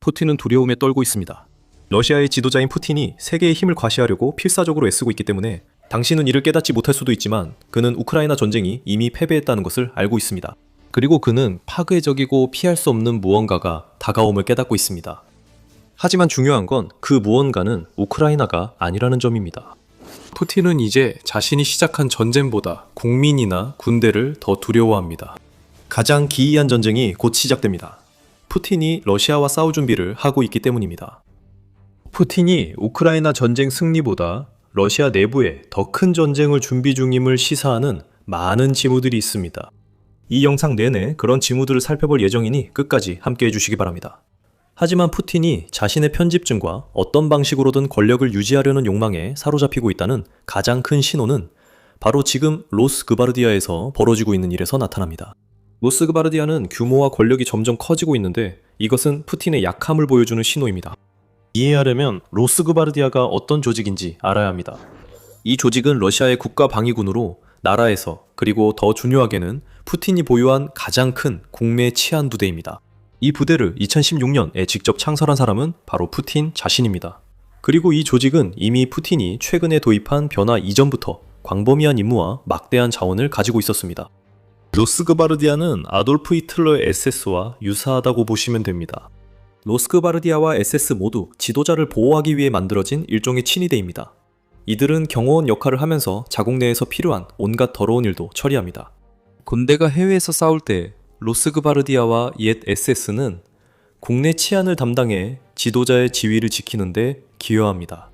푸틴은 두려움에 떨고 있습니다. 러시아의 지도자인 푸틴이 세계의 힘을 과시하려고 필사적으로 애쓰고 있기 때문에 당신은 이를 깨닫지 못할 수도 있지만 그는 우크라이나 전쟁이 이미 패배했다는 것을 알고 있습니다. 그리고 그는 파괴적이고 피할 수 없는 무언가가 다가옴을 깨닫고 있습니다. 하지만 중요한 건 그 무언가는 우크라이나가 아니라는 점입니다. 푸틴은 이제 자신이 시작한 전쟁보다 국민이나 군대를 더 두려워합니다. 가장 기이한 전쟁이 곧 시작됩니다. 푸틴이 러시아와 싸울 준비를 하고 있기 때문입니다. 푸틴이 우크라이나 전쟁 승리보다 러시아 내부에 더 큰 전쟁을 준비 중임을 시사하는 많은 징후들이 있습니다. 이 영상 내내 그런 징후들을 살펴볼 예정이니 끝까지 함께 해주시기 바랍니다. 하지만 푸틴이 자신의 편집증과 어떤 방식으로든 권력을 유지하려는 욕망에 사로잡히고 있다는 가장 큰 신호는 바로 지금 로스그바르디아에서 벌어지고 있는 일에서 나타납니다. 로스그바르디아는 규모와 권력이 점점 커지고 있는데 이것은 푸틴의 약함을 보여주는 신호입니다. 이해하려면 로스그바르디아가 어떤 조직인지 알아야 합니다. 이 조직은 러시아의 국가방위군으로 나라에서 그리고 더 중요하게는 푸틴이 보유한 가장 큰 국내 치안 부대입니다. 이 부대를 2016년에 직접 창설한 사람은 바로 푸틴 자신입니다. 그리고 이 조직은 이미 푸틴이 최근에 도입한 변화 이전부터 광범위한 임무와 막대한 자원을 가지고 있었습니다. 로스그바르디아는 아돌프 히틀러의 SS와 유사하다고 보시면 됩니다. 로스그바르디아와 SS 모두 지도자를 보호하기 위해 만들어진 일종의 친위대입니다. 이들은 경호원 역할을 하면서 자국 내에서 필요한 온갖 더러운 일도 처리합니다. 군대가 해외에서 싸울 때 로스그바르디아와 옛 SS는 국내 치안을 담당해 지도자의 지위를 지키는데 기여합니다.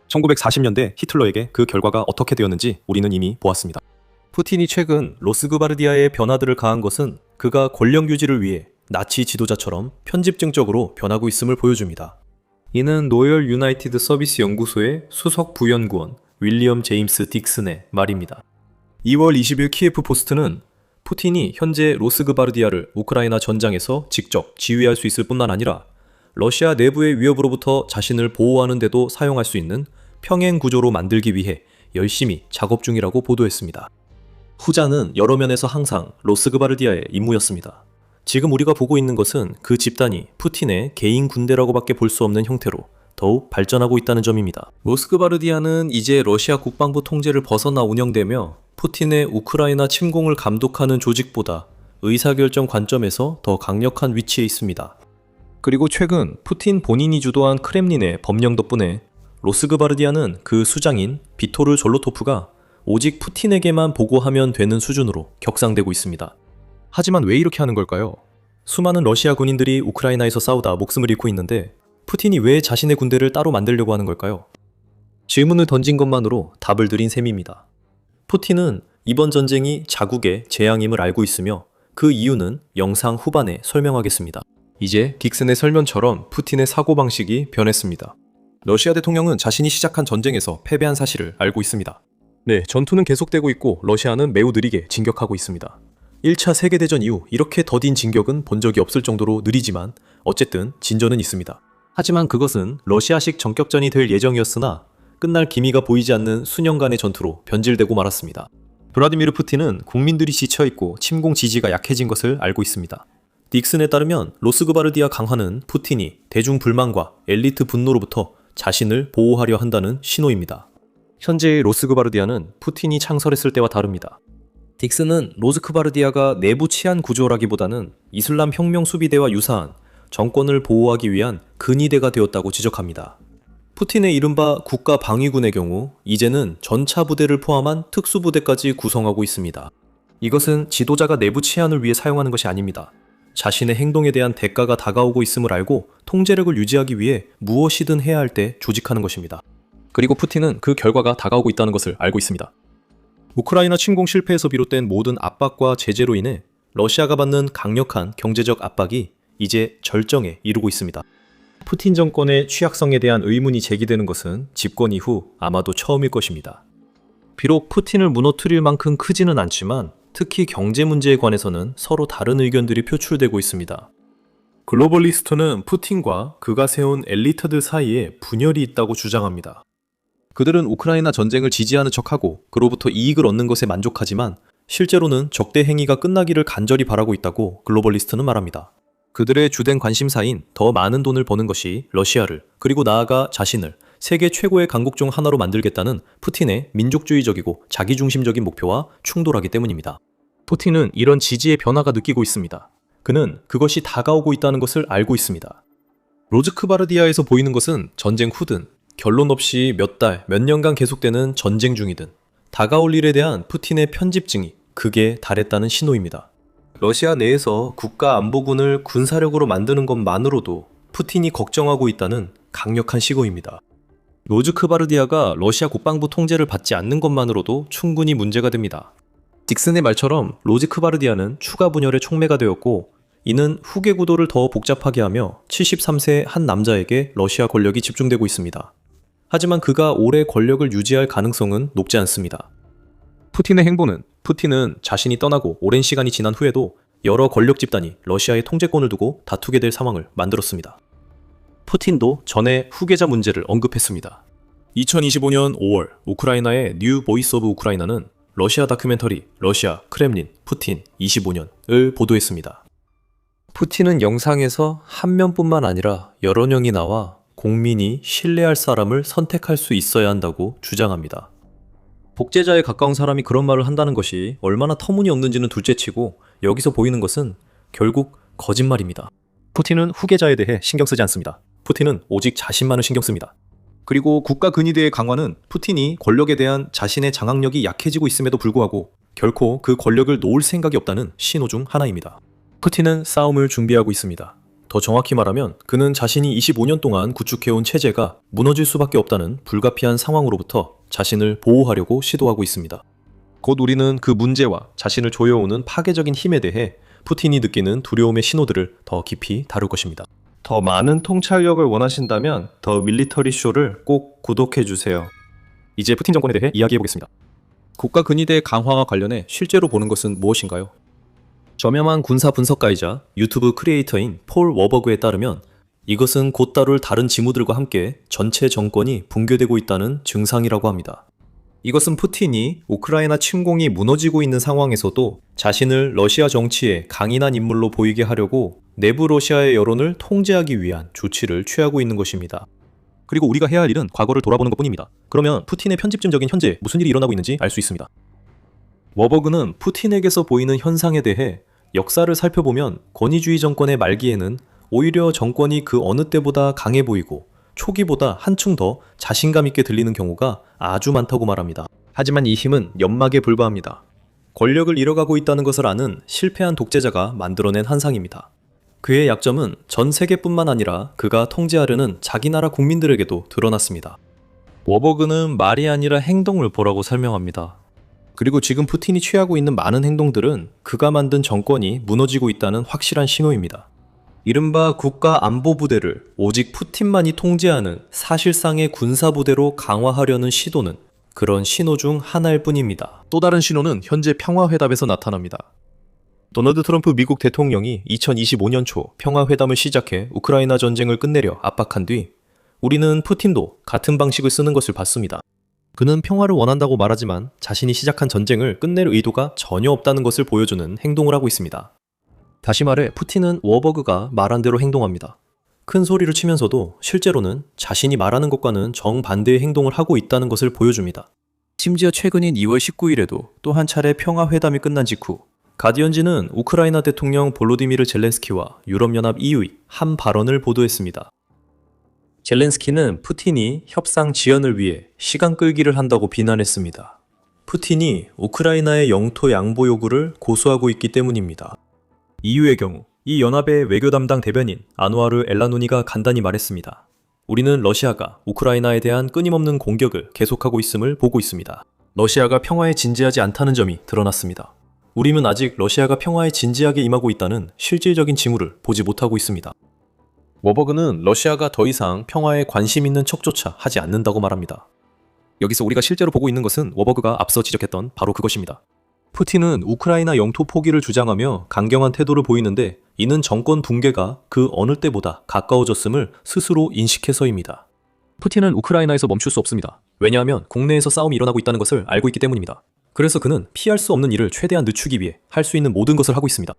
1940년대 히틀러에게 그 결과가 어떻게 되었는지 우리는 이미 보았습니다. 푸틴이 최근 로스그바르디아의 변화들을 가한 것은 그가 권력 유지를 위해 나치 지도자처럼 편집증적으로 변하고 있음을 보여줍니다. 이는 로열 유나이티드 서비스 연구소의 수석 부연구원 윌리엄 제임스 딕슨의 말입니다. 2월 20일 키예프 포스트는 푸틴이 현재 로스그바르디아를 우크라이나 전장에서 직접 지휘할 수 있을 뿐만 아니라 러시아 내부의 위협으로부터 자신을 보호하는 데도 사용할 수 있는 평행 구조로 만들기 위해 열심히 작업 중이라고 보도했습니다. 후자는 여러 면에서 항상 로스그바르디아의 임무였습니다. 지금 우리가 보고 있는 것은 그 집단이 푸틴의 개인 군대라고밖에 볼 수 없는 형태로 더욱 발전하고 있다는 점입니다. 로스그바르디아는 이제 러시아 국방부 통제를 벗어나 운영되며 푸틴의 우크라이나 침공을 감독하는 조직보다 의사결정 관점에서 더 강력한 위치에 있습니다. 그리고 최근 푸틴 본인이 주도한 크렘린의 법령 덕분에 로스그바르디아는 그 수장인 비토르 졸로토프가 오직 푸틴에게만 보고하면 되는 수준으로 격상되고 있습니다. 하지만 왜 이렇게 하는 걸까요? 수많은 러시아 군인들이 우크라이나에서 싸우다 목숨을 잃고 있는데 푸틴이 왜 자신의 군대를 따로 만들려고 하는 걸까요? 질문을 던진 것만으로 답을 드린 셈입니다. 푸틴은 이번 전쟁이 자국의 재앙임을 알고 있으며 그 이유는 영상 후반에 설명하겠습니다. 이제 딕슨의 설명처럼 푸틴의 사고방식이 변했습니다. 러시아 대통령은 자신이 시작한 전쟁에서 패배한 사실을 알고 있습니다. 네, 전투는 계속되고 있고 러시아는 매우 느리게 진격하고 있습니다. 1차 세계대전 이후 이렇게 더딘 진격은 본 적이 없을 정도로 느리지만 어쨌든 진전은 있습니다. 하지만 그것은 러시아식 전격전이 될 예정이었으나 끝날 기미가 보이지 않는 수년간의 전투로 변질되고 말았습니다. 블라디미르 푸틴은 국민들이 지쳐있고 침공 지지가 약해진 것을 알고 있습니다. 딕슨에 따르면 로스그바르디아 강화는 푸틴이 대중 불만과 엘리트 분노로부터 자신을 보호하려 한다는 신호입니다. 현재의 로스그바르디아는 푸틴이 창설했을 때와 다릅니다. 딕슨은 로스그바르디아가 내부 치안 구조라기보다는 이슬람 혁명 수비대와 유사한 정권을 보호하기 위한 근위대가 되었다고 지적합니다. 푸틴의 이른바 국가방위군의 경우 이제는 전차 부대를 포함한 특수부대까지 구성하고 있습니다. 이것은 지도자가 내부 치안을 위해 사용하는 것이 아닙니다. 자신의 행동에 대한 대가가 다가오고 있음을 알고 통제력을 유지하기 위해 무엇이든 해야 할 때 조직하는 것입니다. 그리고 푸틴은 그 결과가 다가오고 있다는 것을 알고 있습니다. 우크라이나 침공 실패에서 비롯된 모든 압박과 제재로 인해 러시아가 받는 강력한 경제적 압박이 이제 절정에 이르고 있습니다. 푸틴 정권의 취약성에 대한 의문이 제기되는 것은 집권 이후 아마도 처음일 것입니다. 비록 푸틴을 무너뜨릴 만큼 크지는 않지만 특히 경제 문제에 관해서는 서로 다른 의견들이 표출되고 있습니다. 글로벌리스트는 푸틴과 그가 세운 엘리트들 사이에 분열이 있다고 주장합니다. 그들은 우크라이나 전쟁을 지지하는 척하고 그로부터 이익을 얻는 것에 만족하지만 실제로는 적대 행위가 끝나기를 간절히 바라고 있다고 글로벌리스트는 말합니다. 그들의 주된 관심사인 더 많은 돈을 버는 것이 러시아를, 그리고 나아가 자신을 세계 최고의 강국 중 하나로 만들겠다는 푸틴의 민족주의적이고 자기중심적인 목표와 충돌하기 때문입니다. 푸틴은 이런 지지의 변화가 느끼고 있습니다. 그는 그것이 다가오고 있다는 것을 알고 있습니다. 로즈크바르디아에서 보이는 것은 전쟁 후든, 결론 없이 몇 달, 몇 년간 계속되는 전쟁 중이든 다가올 일에 대한 푸틴의 편집증이 극에 달했다는 신호입니다. 러시아 내에서 국가안보군을 군사력으로 만드는 것만으로도 푸틴이 걱정하고 있다는 강력한 시고입니다. 로즈크바르디아가 러시아 국방부 통제를 받지 않는 것만으로도 충분히 문제가 됩니다. 딕슨의 말처럼 로즈크바르디아는 추가 분열의 촉매가 되었고, 이는 후계 구도를 더 복잡하게 하며 73세 한 남자에게 러시아 권력이 집중되고 있습니다. 하지만 그가 오래 권력을 유지할 가능성은 높지 않습니다. 푸틴은 자신이 떠나고 오랜 시간이 지난 후에도 여러 권력 집단이 러시아의 통제권을 두고 다투게 될 상황을 만들었습니다. 푸틴도 전에 후계자 문제를 언급했습니다. 2025년 5월 우크라이나의 뉴 보이스 오브 우크라이나는 러시아 다큐멘터리 러시아 크렘린 푸틴 25년을 보도했습니다. 푸틴은 영상에서 한 명뿐만 아니라 여러 명이 나와 국민이 신뢰할 사람을 선택할 수 있어야 한다고 주장합니다. 복제자에 가까운 사람이 그런 말을 한다는 것이 얼마나 터무니없는지는 둘째치고, 여기서 보이는 것은 결국 거짓말입니다. 푸틴은 후계자에 대해 신경 쓰지 않습니다. 푸틴은 오직 자신만을 신경 씁니다. 그리고 국가 근위대의 강화는 푸틴이 권력에 대한 자신의 장악력이 약해지고 있음에도 불구하고 결코 그 권력을 놓을 생각이 없다는 신호 중 하나입니다. 푸틴은 싸움을 준비하고 있습니다. 더 정확히 말하면 그는 자신이 25년 동안 구축해온 체제가 무너질 수밖에 없다는 불가피한 상황으로부터 자신을 보호하려고 시도하고 있습니다. 곧 우리는 그 문제와 자신을 조여오는 파괴적인 힘에 대해 푸틴이 느끼는 두려움의 신호들을 더 깊이 다룰 것입니다. 더 많은 통찰력을 원하신다면 더 밀리터리 쇼를 꼭 구독해주세요. 이제 푸틴 정권에 대해 이야기해보겠습니다. 국가 근위대 강화와 관련해 실제로 보는 것은 무엇인가요? 저명한 군사 분석가이자 유튜브 크리에이터인 폴 워버그에 따르면 이것은 곧 다룰 다른 징후들과 함께 전체 정권이 붕괴되고 있다는 증상이라고 합니다. 이것은 푸틴이 우크라이나 침공이 무너지고 있는 상황에서도 자신을 러시아 정치의 강인한 인물로 보이게 하려고 내부 러시아의 여론을 통제하기 위한 조치를 취하고 있는 것입니다. 그리고 우리가 해야 할 일은 과거를 돌아보는 것뿐입니다. 그러면 푸틴의 편집점적인 현재 무슨 일이 일어나고 있는지 알 수 있습니다. 워버그는 푸틴에게서 보이는 현상에 대해 역사를 살펴보면 권위주의 정권의 말기에는 오히려 정권이 그 어느 때보다 강해 보이고 초기보다 한층 더 자신감 있게 들리는 경우가 아주 많다고 말합니다. 하지만 이 힘은 연막에 불과합니다. 권력을 잃어가고 있다는 것을 아는 실패한 독재자가 만들어낸 한상입니다. 그의 약점은 전 세계뿐만 아니라 그가 통제하려는 자기 나라 국민들에게도 드러났습니다. 워버그는 말이 아니라 행동을 보라고 설명합니다. 그리고 지금 푸틴이 취하고 있는 많은 행동들은 그가 만든 정권이 무너지고 있다는 확실한 신호입니다. 이른바 국가안보부대를 오직 푸틴만이 통제하는 사실상의 군사부대로 강화하려는 시도는 그런 신호 중 하나일 뿐입니다. 또 다른 신호는 현재 평화회담에서 나타납니다. 도널드 트럼프 미국 대통령이 2025년 초 평화회담을 시작해 우크라이나 전쟁을 끝내려 압박한 뒤 우리는 푸틴도 같은 방식을 쓰는 것을 봤습니다. 그는 평화를 원한다고 말하지만 자신이 시작한 전쟁을 끝낼 의도가 전혀 없다는 것을 보여주는 행동을 하고 있습니다. 다시 말해 푸틴은 워버그가 말한 대로 행동합니다. 큰 소리를 치면서도 실제로는 자신이 말하는 것과는 정반대의 행동을 하고 있다는 것을 보여줍니다. 심지어 최근인 2월 19일에도 또 한 차례 평화회담이 끝난 직후 가디언지는 우크라이나 대통령 볼로디미르 젤렌스키와 유럽연합 EU의 한 발언을 보도했습니다. 젤렌스키는 푸틴이 협상 지연을 위해 시간 끌기를 한다고 비난했습니다. 푸틴이 우크라이나의 영토 양보 요구를 고수하고 있기 때문입니다. EU의 경우 이 연합의 외교 담당 대변인 아누아르 엘라누니가 간단히 말했습니다. 우리는 러시아가 우크라이나에 대한 끊임없는 공격을 계속하고 있음을 보고 있습니다. 러시아가 평화에 진지하지 않다는 점이 드러났습니다. 우리는 아직 러시아가 평화에 진지하게 임하고 있다는 실질적인 징후를 보지 못하고 있습니다. 워버그는 러시아가 더 이상 평화에 관심 있는 척조차 하지 않는다고 말합니다. 여기서 우리가 실제로 보고 있는 것은 워버그가 앞서 지적했던 바로 그것입니다. 푸틴은 우크라이나 영토 포기를 주장하며 강경한 태도를 보이는데 이는 정권 붕괴가 그 어느 때보다 가까워졌음을 스스로 인식해서입니다. 푸틴은 우크라이나에서 멈출 수 없습니다. 왜냐하면 국내에서 싸움이 일어나고 있다는 것을 알고 있기 때문입니다. 그래서 그는 피할 수 없는 일을 최대한 늦추기 위해 할 수 있는 모든 것을 하고 있습니다.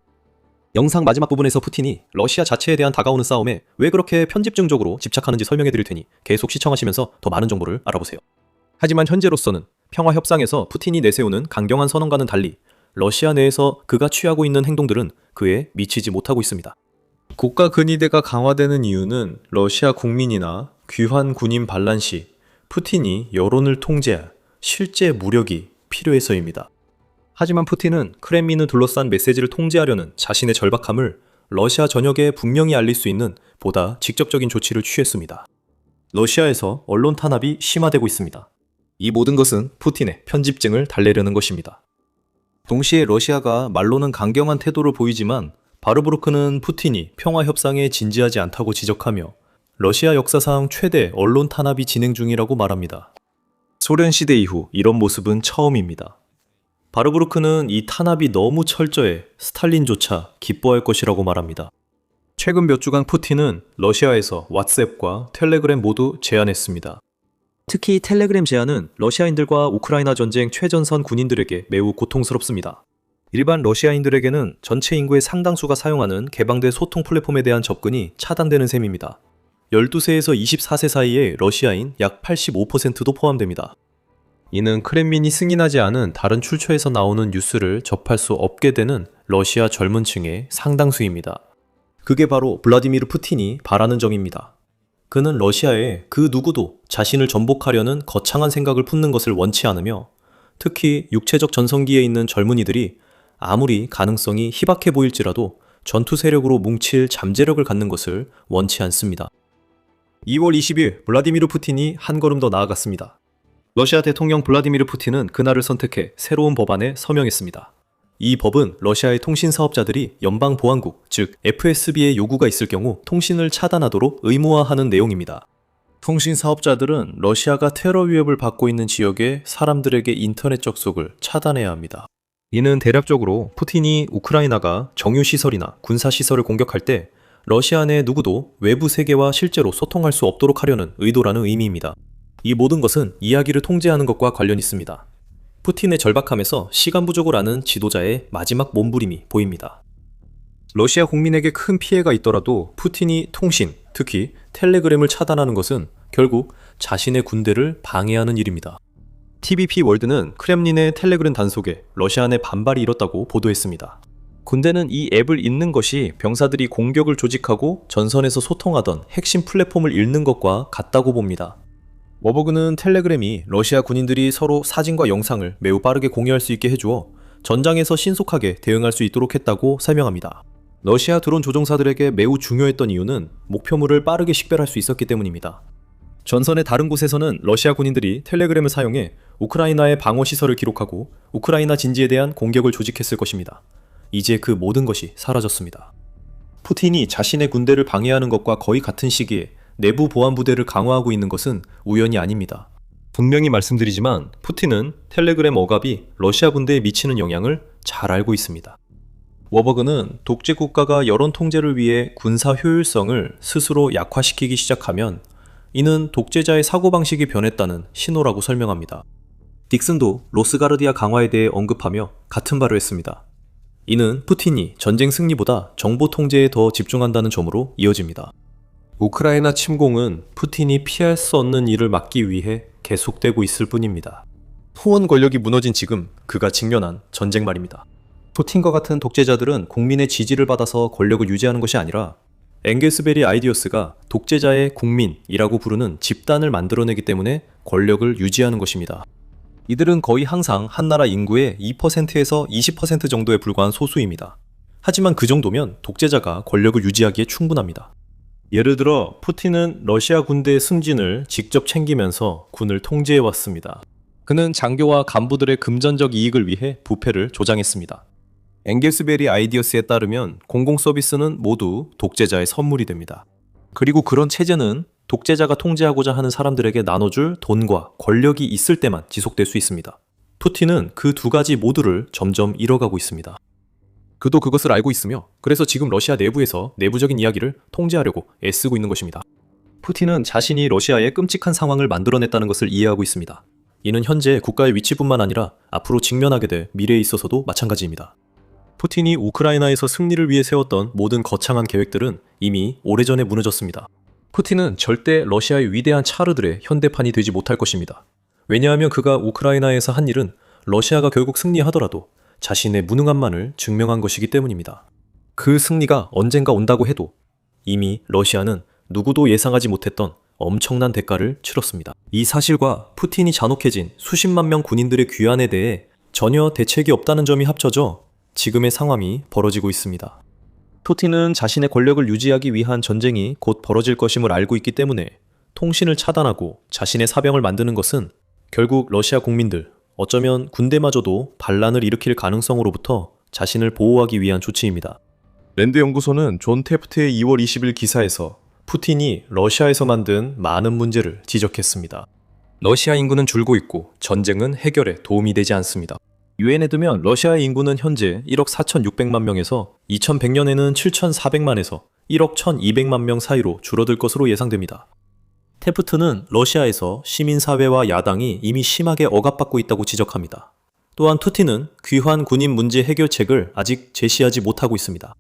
영상 마지막 부분에서 푸틴이 러시아 자체에 대한 다가오는 싸움에 왜 그렇게 편집증적으로 집착하는지 설명해 드릴 테니 계속 시청하시면서 더 많은 정보를 알아보세요. 하지만 현재로서는 평화 협상에서 푸틴이 내세우는 강경한 선언과는 달리 러시아 내에서 그가 취하고 있는 행동들은 그에 미치지 못하고 있습니다. 국가 근위대가 강화되는 이유는 러시아 국민이나 귀환 군인 반란 시 푸틴이 여론을 통제할 실제 무력이 필요해서입니다. 하지만 푸틴은 크렘린을 둘러싼 메시지를 통제하려는 자신의 절박함을 러시아 전역에 분명히 알릴 수 있는 보다 직접적인 조치를 취했습니다. 러시아에서 언론 탄압이 심화되고 있습니다. 이 모든 것은 푸틴의 편집증을 달래려는 것입니다. 동시에 러시아가 말로는 강경한 태도를 보이지만 바르브루크는 푸틴이 평화 협상에 진지하지 않다고 지적하며 러시아 역사상 최대 언론 탄압이 진행 중이라고 말합니다. 소련 시대 이후 이런 모습은 처음입니다. 바르브루크는 이 탄압이 너무 철저해 스탈린조차 기뻐할 것이라고 말합니다. 최근 몇 주간 푸틴은 러시아에서 왓츠앱과 텔레그램 모두 제한했습니다. 특히 텔레그램 제한은 러시아인들과 우크라이나 전쟁 최전선 군인들에게 매우 고통스럽습니다. 일반 러시아인들에게는 전체 인구의 상당수가 사용하는 개방된 소통 플랫폼에 대한 접근이 차단되는 셈입니다. 12세에서 24세 사이의 러시아인 약 85%도 포함됩니다. 이는 크렘린이 승인하지 않은 다른 출처에서 나오는 뉴스를 접할 수 없게 되는 러시아 젊은 층의 상당수입니다. 그게 바로 블라디미르 푸틴이 바라는 점입니다. 그는 러시아에 그 누구도 자신을 전복하려는 거창한 생각을 품는 것을 원치 않으며 특히 육체적 전성기에 있는 젊은이들이 아무리 가능성이 희박해 보일지라도 전투 세력으로 뭉칠 잠재력을 갖는 것을 원치 않습니다. 2월 20일 블라디미르 푸틴이 한 걸음 더 나아갔습니다. 러시아 대통령 블라디미르 푸틴은 그날을 선택해 새로운 법안에 서명했습니다. 이 법은 러시아의 통신 사업자들이 연방보안국, 즉 FSB의 요구가 있을 경우 통신을 차단하도록 의무화하는 내용입니다. 통신 사업자들은 러시아가 테러 위협을 받고 있는 지역의 사람들에게 인터넷 접속을 차단해야 합니다. 이는 대략적으로 푸틴이 우크라이나가 정유시설이나 군사시설을 공격할 때 러시아 내 누구도 외부 세계와 실제로 소통할 수 없도록 하려는 의도라는 의미입니다. 이 모든 것은 이야기를 통제하는 것과 관련이 있습니다. 푸틴의 절박함에서 시간 부족을 아는 지도자의 마지막 몸부림이 보입니다. 러시아 국민에게 큰 피해가 있더라도 푸틴이 통신, 특히 텔레그램을 차단하는 것은 결국 자신의 군대를 방해하는 일입니다. TVP 월드는 크렘린의 텔레그램 단속에 러시아 내 반발이 일었다고 보도했습니다. 군대는 이 앱을 잊는 것이 병사들이 공격을 조직하고 전선에서 소통하던 핵심 플랫폼을 잃는 것과 같다고 봅니다. 워버그는 텔레그램이 러시아 군인들이 서로 사진과 영상을 매우 빠르게 공유할 수 있게 해주어 전장에서 신속하게 대응할 수 있도록 했다고 설명합니다. 러시아 드론 조종사들에게 매우 중요했던 이유는 목표물을 빠르게 식별할 수 있었기 때문입니다. 전선의 다른 곳에서는 러시아 군인들이 텔레그램을 사용해 우크라이나의 방어 시설을 기록하고 우크라이나 진지에 대한 공격을 조직했을 것입니다. 이제 그 모든 것이 사라졌습니다. 푸틴이 자신의 군대를 방해하는 것과 거의 같은 시기에 내부 보안 부대를 강화하고 있는 것은 우연이 아닙니다. 분명히 말씀드리지만 푸틴은 텔레그램 억압이 러시아 군대에 미치는 영향을 잘 알고 있습니다. 워버그는 독재 국가가 여론 통제를 위해 군사 효율성을 스스로 약화시키기 시작하면 이는 독재자의 사고방식이 변했다는 신호라고 설명합니다. 딕슨도 로스가르디아 강화에 대해 언급하며 같은 말을 했습니다. 이는 푸틴이 전쟁 승리보다 정보 통제에 더 집중한다는 점으로 이어집니다. 우크라이나 침공은 푸틴이 피할 수 없는 일을 막기 위해 계속되고 있을 뿐입니다. 후원 권력이 무너진 지금 그가 직면한 전쟁 말입니다. 푸틴과 같은 독재자들은 국민의 지지를 받아서 권력을 유지하는 것이 아니라 엥겔스베리 아이디어스가 독재자의 국민이라고 부르는 집단을 만들어내기 때문에 권력을 유지하는 것입니다. 이들은 거의 항상 한 나라 인구의 2%에서 20% 정도에 불과한 소수입니다. 하지만 그 정도면 독재자가 권력을 유지하기에 충분합니다. 예를 들어 푸틴은 러시아 군대의 승진을 직접 챙기면서 군을 통제해왔습니다. 그는 장교와 간부들의 금전적 이익을 위해 부패를 조장했습니다. 엥겔스베리 아이디어스에 따르면 공공서비스는 모두 독재자의 선물이 됩니다. 그리고 그런 체제는 독재자가 통제하고자 하는 사람들에게 나눠줄 돈과 권력이 있을 때만 지속될 수 있습니다. 푸틴은 그 두 가지 모두를 점점 잃어가고 있습니다. 그도 그것을 알고 있으며 그래서 지금 러시아 내부에서 내부적인 이야기를 통제하려고 애쓰고 있는 것입니다. 푸틴은 자신이 러시아의 끔찍한 상황을 만들어냈다는 것을 이해하고 있습니다. 이는 현재 국가의 위치뿐만 아니라 앞으로 직면하게 될 미래에 있어서도 마찬가지입니다. 푸틴이 우크라이나에서 승리를 위해 세웠던 모든 거창한 계획들은 이미 오래전에 무너졌습니다. 푸틴은 절대 러시아의 위대한 차르들의 현대판이 되지 못할 것입니다. 왜냐하면 그가 우크라이나에서 한 일은 러시아가 결국 승리하더라도 자신의 무능함만을 증명한 것이기 때문입니다. 그 승리가 언젠가 온다고 해도 이미 러시아는 누구도 예상하지 못했던 엄청난 대가를 치렀습니다. 이 사실과 푸틴이 잔혹해진 수십만 명 군인들의 귀환에 대해 전혀 대책이 없다는 점이 합쳐져 지금의 상황이 벌어지고 있습니다. 푸틴은 자신의 권력을 유지하기 위한 전쟁이 곧 벌어질 것임을 알고 있기 때문에 통신을 차단하고 자신의 사병을 만드는 것은 결국 러시아 국민들, 어쩌면 군대마저도 반란을 일으킬 가능성으로부터 자신을 보호하기 위한 조치입니다. 랜드 연구소는 존 테프트의 2월 20일 기사에서 푸틴이 러시아에서 만든 많은 문제를 지적했습니다. 러시아 인구는 줄고 있고 전쟁은 해결에 도움이 되지 않습니다. 유엔에 두면 러시아의 인구는 현재 1억 4,600만 명에서 2100년에는 7,400만에서 1억 1,200만 명 사이로 줄어들 것으로 예상됩니다. 테프트는 러시아에서 시민사회와 야당이 이미 심하게 억압받고 있다고 지적합니다. 또한 푸틴은 귀환 군인 문제 해결책을 아직 제시하지 못하고 있습니다.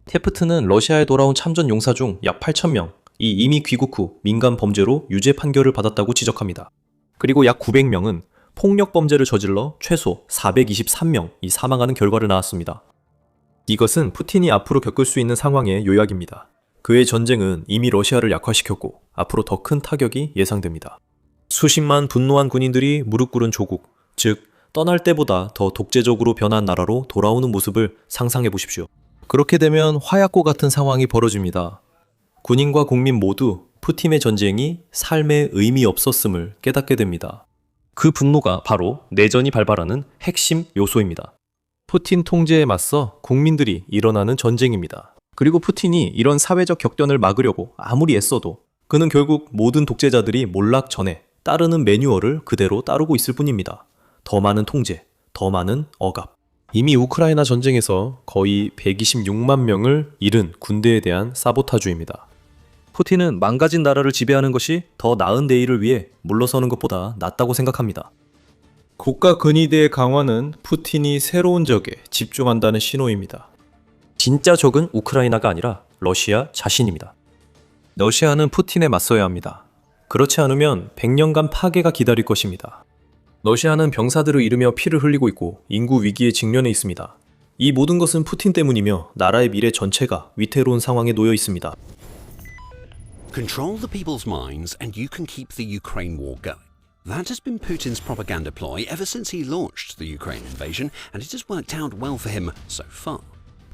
테프트는 러시아에 돌아온 참전 용사 중 약 8,000명이 이미 귀국 후 민간 범죄로 유죄 판결을 받았다고 지적합니다. 그리고 약 900명은 폭력 범죄를 저질러 최소 423명이 사망하는 결과를 낳았습니다. 이것은 푸틴이 앞으로 겪을 수 있는 상황의 요약입니다. 그의 전쟁은 이미 러시아를 약화시켰고 앞으로 더 큰 타격이 예상됩니다. 수십만 분노한 군인들이 무릎 꿇은 조국, 즉 떠날 때보다 더 독재적으로 변한 나라로 돌아오는 모습을 상상해 보십시오. 그렇게 되면 화약고 같은 상황이 벌어집니다. 군인과 국민 모두 푸틴의 전쟁이 삶에 의미 없었음을 깨닫게 됩니다. 그 분노가 바로 내전이 발발하는 핵심 요소입니다. 푸틴 통제에 맞서 국민들이 일어나는 전쟁입니다. 그리고 푸틴이 이런 사회적 격변을 막으려고 아무리 애써도 그는 결국 모든 독재자들이 몰락 전에 따르는 매뉴얼을 그대로 따르고 있을 뿐입니다. 더 많은 통제, 더 많은 억압. 이미 우크라이나 전쟁에서 거의 126만 명을 잃은 군대에 대한 사보타주입니다. 푸틴은 망가진 나라를 지배하는 것이 더 나은 내일을 위해 물러서는 것보다 낫다고 생각합니다. 국가 근위대의 강화는 푸틴이 새로운 적에 집중한다는 신호입니다. 진짜 적은 우크라이나가 아니라 러시아 자신입니다. 러시아는 푸틴에 맞서야 합니다. 그렇지 않으면 100년간 파괴가 기다릴 것입니다. 러시아는 병사들을 잃으며 피를 흘리고 있고 인구 위기에 직면해 있습니다. 이 모든 것은 푸틴 때문이며 나라의 미래 전체가 위태로운 상황에 놓여 있습니다. Control the people's minds and you can keep the Ukraine war going. That has been Putin's propaganda ploy ever since he launched the Ukraine invasion, and it has worked out well for him so far.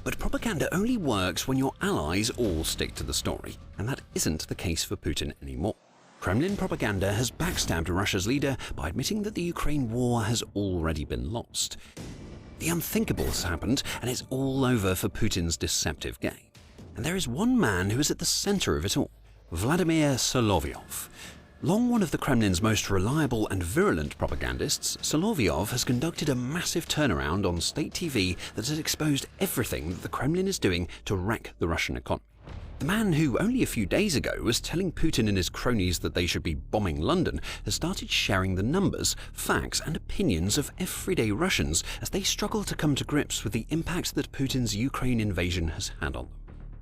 But propaganda only works when your allies all stick to the story, and that isn't the case for Putin anymore. Kremlin propaganda has backstabbed Russia's leader by admitting that the Ukraine war has already been lost. The unthinkable has happened, and it's all over for Putin's deceptive game. And there is one man who is at the center of it all. Vladimir Solovyov. Long one of the Kremlin's most reliable and virulent propagandists, Solovyov has conducted a massive turnaround on state TV that has exposed everything that the Kremlin is doing to wreck the Russian economy. The man who only a few days ago was telling Putin and his cronies that they should be bombing London has started sharing the numbers, facts and opinions of everyday Russians as they struggle to come to grips with the impact that Putin's Ukraine invasion has had on them.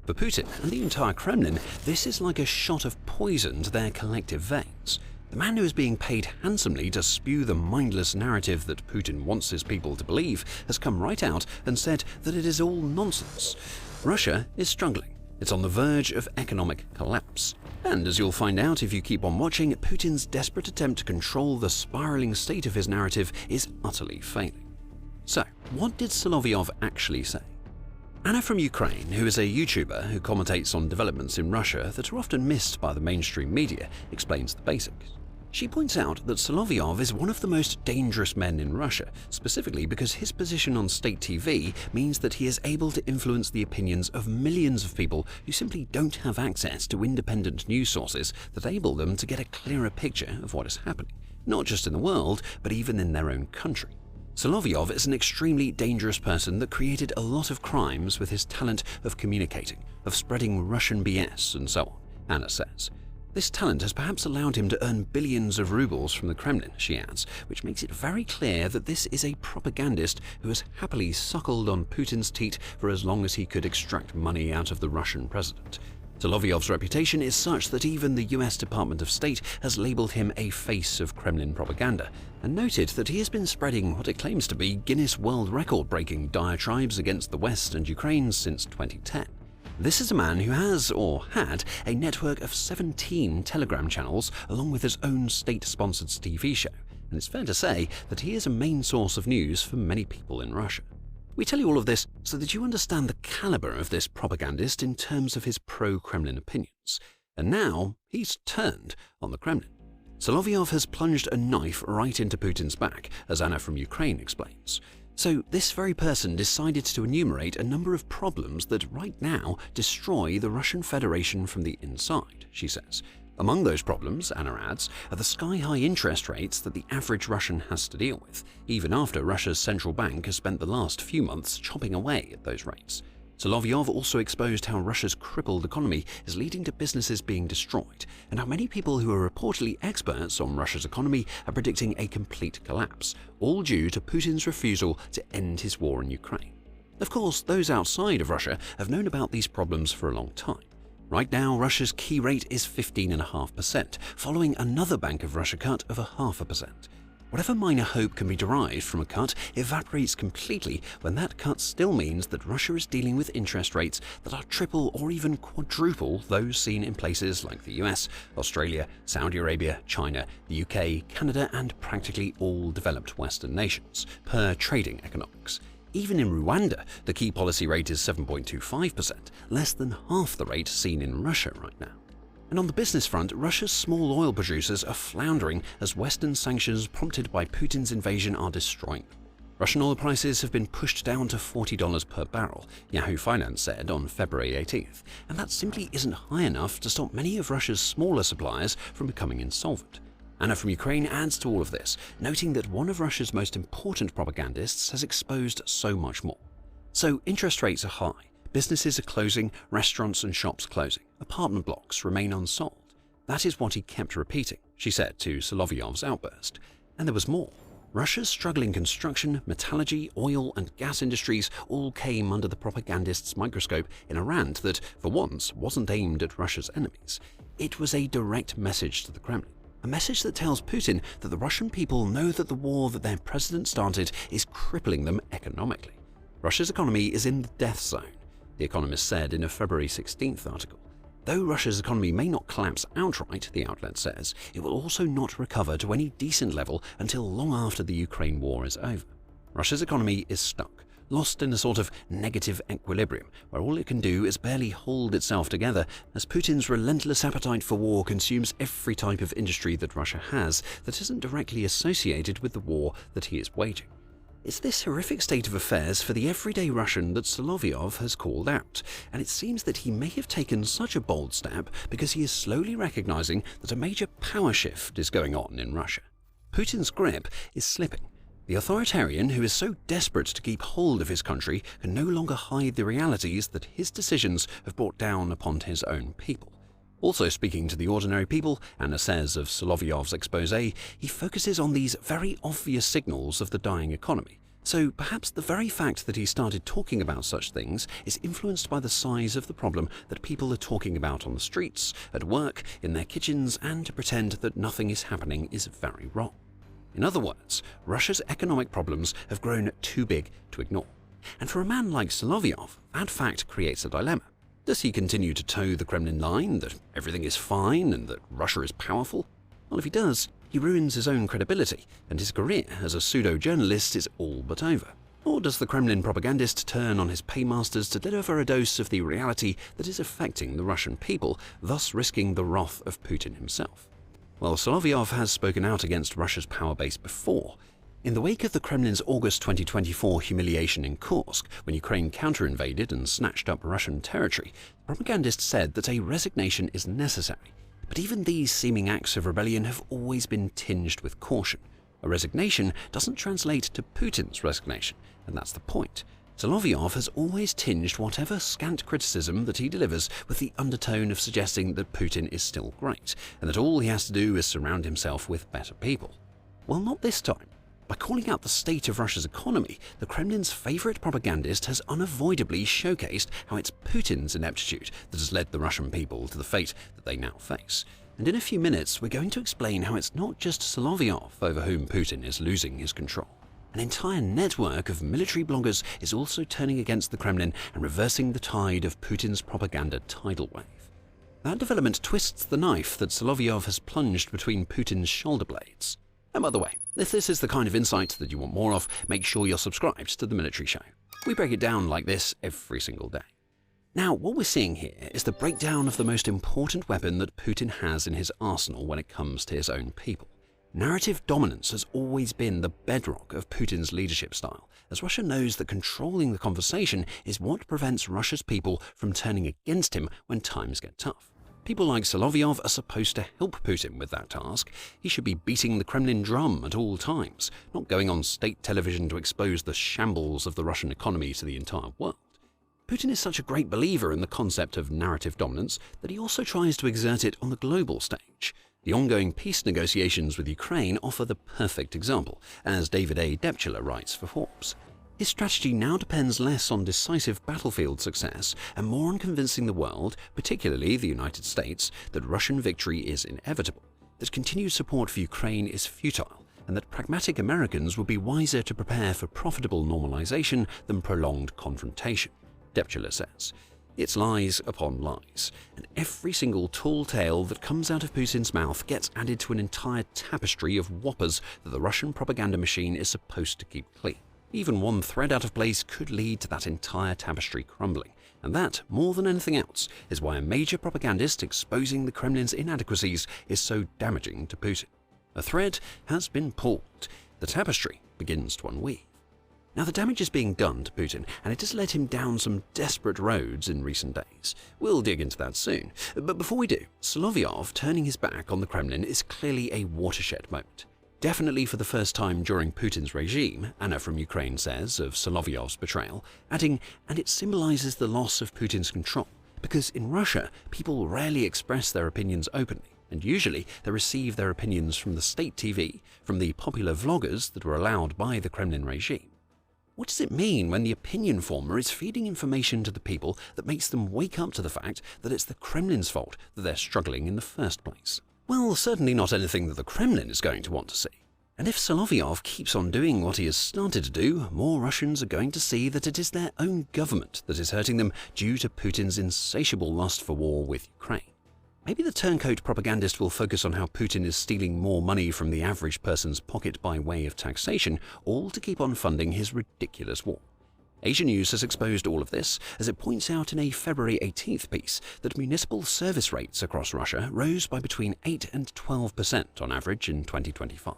For Putin and the entire Kremlin, this is like a shot of poison to their collective veins. The man who is being paid handsomely to spew the mindless narrative that Putin wants his people to believe has come right out and said that it is all nonsense. Russia is struggling. It's on the verge of economic collapse. And as you'll find out if you keep on watching, Putin's desperate attempt to control the spiraling state of his narrative is utterly failing. So, what did Solovyov actually say? Anna from Ukraine, who is a YouTuber who commentates on developments in Russia that are often missed by the mainstream media, explains the basics. She points out that Solovyov is one of the most dangerous men in Russia, specifically because his position on state TV means that he is able to influence the opinions of millions of people who simply don't have access to independent news sources that enable them to get a clearer picture of what is happening, not just in the world, but even in their own country. Solovyov is an extremely dangerous person that created a lot of crimes with his talent of communicating, of spreading Russian BS and so on, Anna says. This talent has perhaps allowed him to earn billions of rubles from the Kremlin, she adds, which makes it very clear that this is a propagandist who has happily suckled on Putin's teat for as long as he could extract money out of the Russian president. Solovyov's reputation is such that even the US Department of State has labeled him a face of Kremlin propaganda, and noted that he has been spreading what it claims to be Guinness World Record-breaking diatribes against the West and Ukraine since 2010. This is a man who has, or had, a network of 17 Telegram channels along with his own state-sponsored TV show, and it's fair to say that he is a main source of news for many people in Russia. We tell you all of this so that you understand the caliber of this propagandist in terms of his pro-Kremlin opinions. And now he's turned on the Kremlin. Solovyov has plunged a knife right into Putin's back, as Anna from Ukraine explains. So this very person decided to enumerate a number of problems that right now destroy the Russian Federation from the inside, she says. Among those problems, Anna adds, are the sky-high interest rates that the average Russian has to deal with, even after Russia's central bank has spent the last few months chopping away at those rates. Solovyov also exposed how Russia's crippled economy is leading to businesses being destroyed, and how many people who are reportedly experts on Russia's economy are predicting a complete collapse, all due to Putin's refusal to end his war in Ukraine. Of course, those outside of Russia have known about these problems for a long time. Right now, Russia's key rate is 15.5%, following another Bank of Russia cut of 0.5%. Whatever minor hope can be derived from a cut evaporates completely when that cut still means that Russia is dealing with interest rates that are triple or even quadruple those seen in places like the US, Australia, Saudi Arabia, China, the UK, Canada, and practically all developed Western nations, per Trading Economics. Even in Rwanda, the key policy rate is 7.25%, less than half the rate seen in Russia right now. And on the business front, Russia's small oil producers are floundering as Western sanctions prompted by Putin's invasion are destroying them. Russian oil prices have been pushed down to $40 per barrel, Yahoo Finance said on February 18th, and that simply isn't high enough to stop many of Russia's smaller suppliers from becoming insolvent. Anna from Ukraine adds to all of this, noting that one of Russia's most important propagandists has exposed so much more. So interest rates are high, businesses are closing, restaurants and shops closing, apartment blocks remain unsold. That is what he kept repeating, she said to Solovyov's outburst. And there was more. Russia's struggling construction, metallurgy, oil and gas industries all came under the propagandist's microscope in a rant that, for once, wasn't aimed at Russia's enemies. It was a direct message to the Kremlin. A message that tells Putin that the Russian people know that the war that their president started is crippling them economically. Russia's economy is in the death zone, The Economist said in a February 16th article. Though Russia's economy may not collapse outright, the outlet says, it will also not recover to any decent level until long after the Ukraine war is over. Russia's economy is stuck, lost in a sort of negative equilibrium, where all it can do is barely hold itself together as Putin's relentless appetite for war consumes every type of industry that Russia has that isn't directly associated with the war that he is waging. It's this horrific state of affairs for the everyday Russian that Solovyov has called out, and it seems that he may have taken such a bold step because he is slowly recognizing that a major power shift is going on in Russia. Putin's grip is slipping. The authoritarian who is so desperate to keep hold of his country can no longer hide the realities that his decisions have brought down upon his own people. Also speaking to the ordinary people, Anna says of Solovyov's exposé, he focuses on these very obvious signals of the dying economy. So perhaps the very fact that he started talking about such things is influenced by the size of the problem that people are talking about on the streets, at work, in their kitchens, and to pretend that nothing is happening is very wrong. In other words, Russia's economic problems have grown too big to ignore. And for a man like Solovyov, that fact creates a dilemma. Does he continue to toe the Kremlin line, that everything is fine and that Russia is powerful? Well, if he does, he ruins his own credibility, and his career as a pseudo-journalist is all but over. Or does the Kremlin propagandist turn on his paymasters to deliver a dose of the reality that is affecting the Russian people, thus risking the wrath of Putin himself? Well, Solovyov has spoken out against Russia's power base before. In the wake of the Kremlin's August 2024 humiliation in Kursk, when Ukraine counter-invaded and snatched up Russian territory, the propagandist said that a resignation is necessary. But even these seeming acts of rebellion have always been tinged with caution. A resignation doesn't translate to Putin's resignation, and that's the point. Solovyov has always tinged whatever scant criticism that he delivers with the undertone of suggesting that Putin is still great, and that all he has to do is surround himself with better people. Well, not this time. By calling out the state of Russia's economy, the Kremlin's favorite propagandist has unavoidably showcased how it's Putin's ineptitude that has led the Russian people to the fate that they now face. And in a few minutes, we're going to explain how it's not just Solovyov over whom Putin is losing his control. An entire network of military bloggers is also turning against the Kremlin and reversing the tide of Putin's propaganda tidal wave. That development twists the knife that Solovyov has plunged between Putin's shoulder blades. And by the way, if this is the kind of insight that you want more of, make sure you're subscribed to The Military Show. We break it down like this every single day. Now, what we're seeing here is the breakdown of the most important weapon that Putin has in his arsenal when it comes to his own people. Narrative dominance has always been the bedrock of Putin's leadership style, as Russia knows that controlling the conversation is what prevents Russia's people from turning against him when times get tough. People like Solovyov are supposed to help Putin with that task. He should be beating the Kremlin drum at all times, not going on state television to expose the shambles of the Russian economy to the entire world. Putin is such a great believer in the concept of narrative dominance that he also tries to exert it on the global stage. The ongoing peace negotiations with Ukraine offer the perfect example, as David A. Depchler writes for Forbes. His strategy now depends less on decisive battlefield success and more on convincing the world, particularly the United States, that Russian victory is inevitable, that continued support for Ukraine is futile, and that pragmatic Americans would be wiser to prepare for profitable normalization than prolonged confrontation. Depchler says, "It's lies upon lies, and every single tall tale that comes out of Putin's mouth gets added to an entire tapestry of whoppers that the Russian propaganda machine is supposed to keep clean. Even one thread out of place could lead to that entire tapestry crumbling, and that, more than anything else, is why a major propagandist exposing the Kremlin's inadequacies is so damaging to Putin. A thread has been pulled. The tapestry begins to unweave." Now, the damage is being done to Putin, and it has led him down some desperate roads in recent days. We'll dig into that soon. But before we do, Solovyov turning his back on the Kremlin is clearly a watershed moment. Definitely for the first time during Putin's regime, Anna from Ukraine says of Solovyov's betrayal, adding, "And it symbolizes the loss of Putin's control, because in Russia, people rarely express their opinions openly, and usually they receive their opinions from the state TV, from the popular vloggers that were allowed by the Kremlin regime. What does it mean when the opinion former is feeding information to the people that makes them wake up to the fact that it's the Kremlin's fault that they're struggling in the first place? Well, certainly not anything that the Kremlin is going to want to see. And if Solovyov keeps on doing what he has started to do, more Russians are going to see that it is their own government that is hurting them due to Putin's insatiable lust for war with Ukraine. Maybe the turncoat propagandist will focus on how Putin is stealing more money from the average person's pocket by way of taxation, all to keep on funding his ridiculous war. Asia News has exposed all of this, as it points out in a February 18th piece that municipal service rates across Russia rose by between 8 and 12% on average in 2025.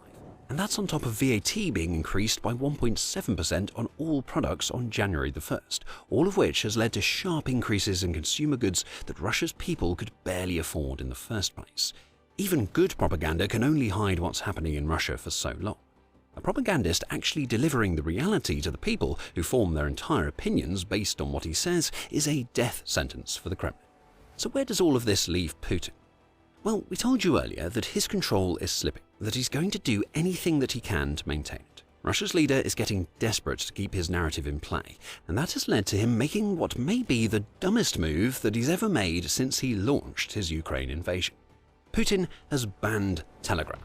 And that's on top of VAT being increased by 1.7% on all products on January the 1st, all of which has led to sharp increases in consumer goods that Russia's people could barely afford in the first place. Even good propaganda can only hide what's happening in Russia for so long. A propagandist actually delivering the reality to the people who form their entire opinions based on what he says is a death sentence for the Kremlin. So where does all of this leave Putin? Well, we told you earlier that his control is slipping, that he's going to do anything that he can to maintain it. Russia's leader is getting desperate to keep his narrative in play, and that has led to him making what may be the dumbest move that he's ever made since he launched his Ukraine invasion. Putin has banned Telegram.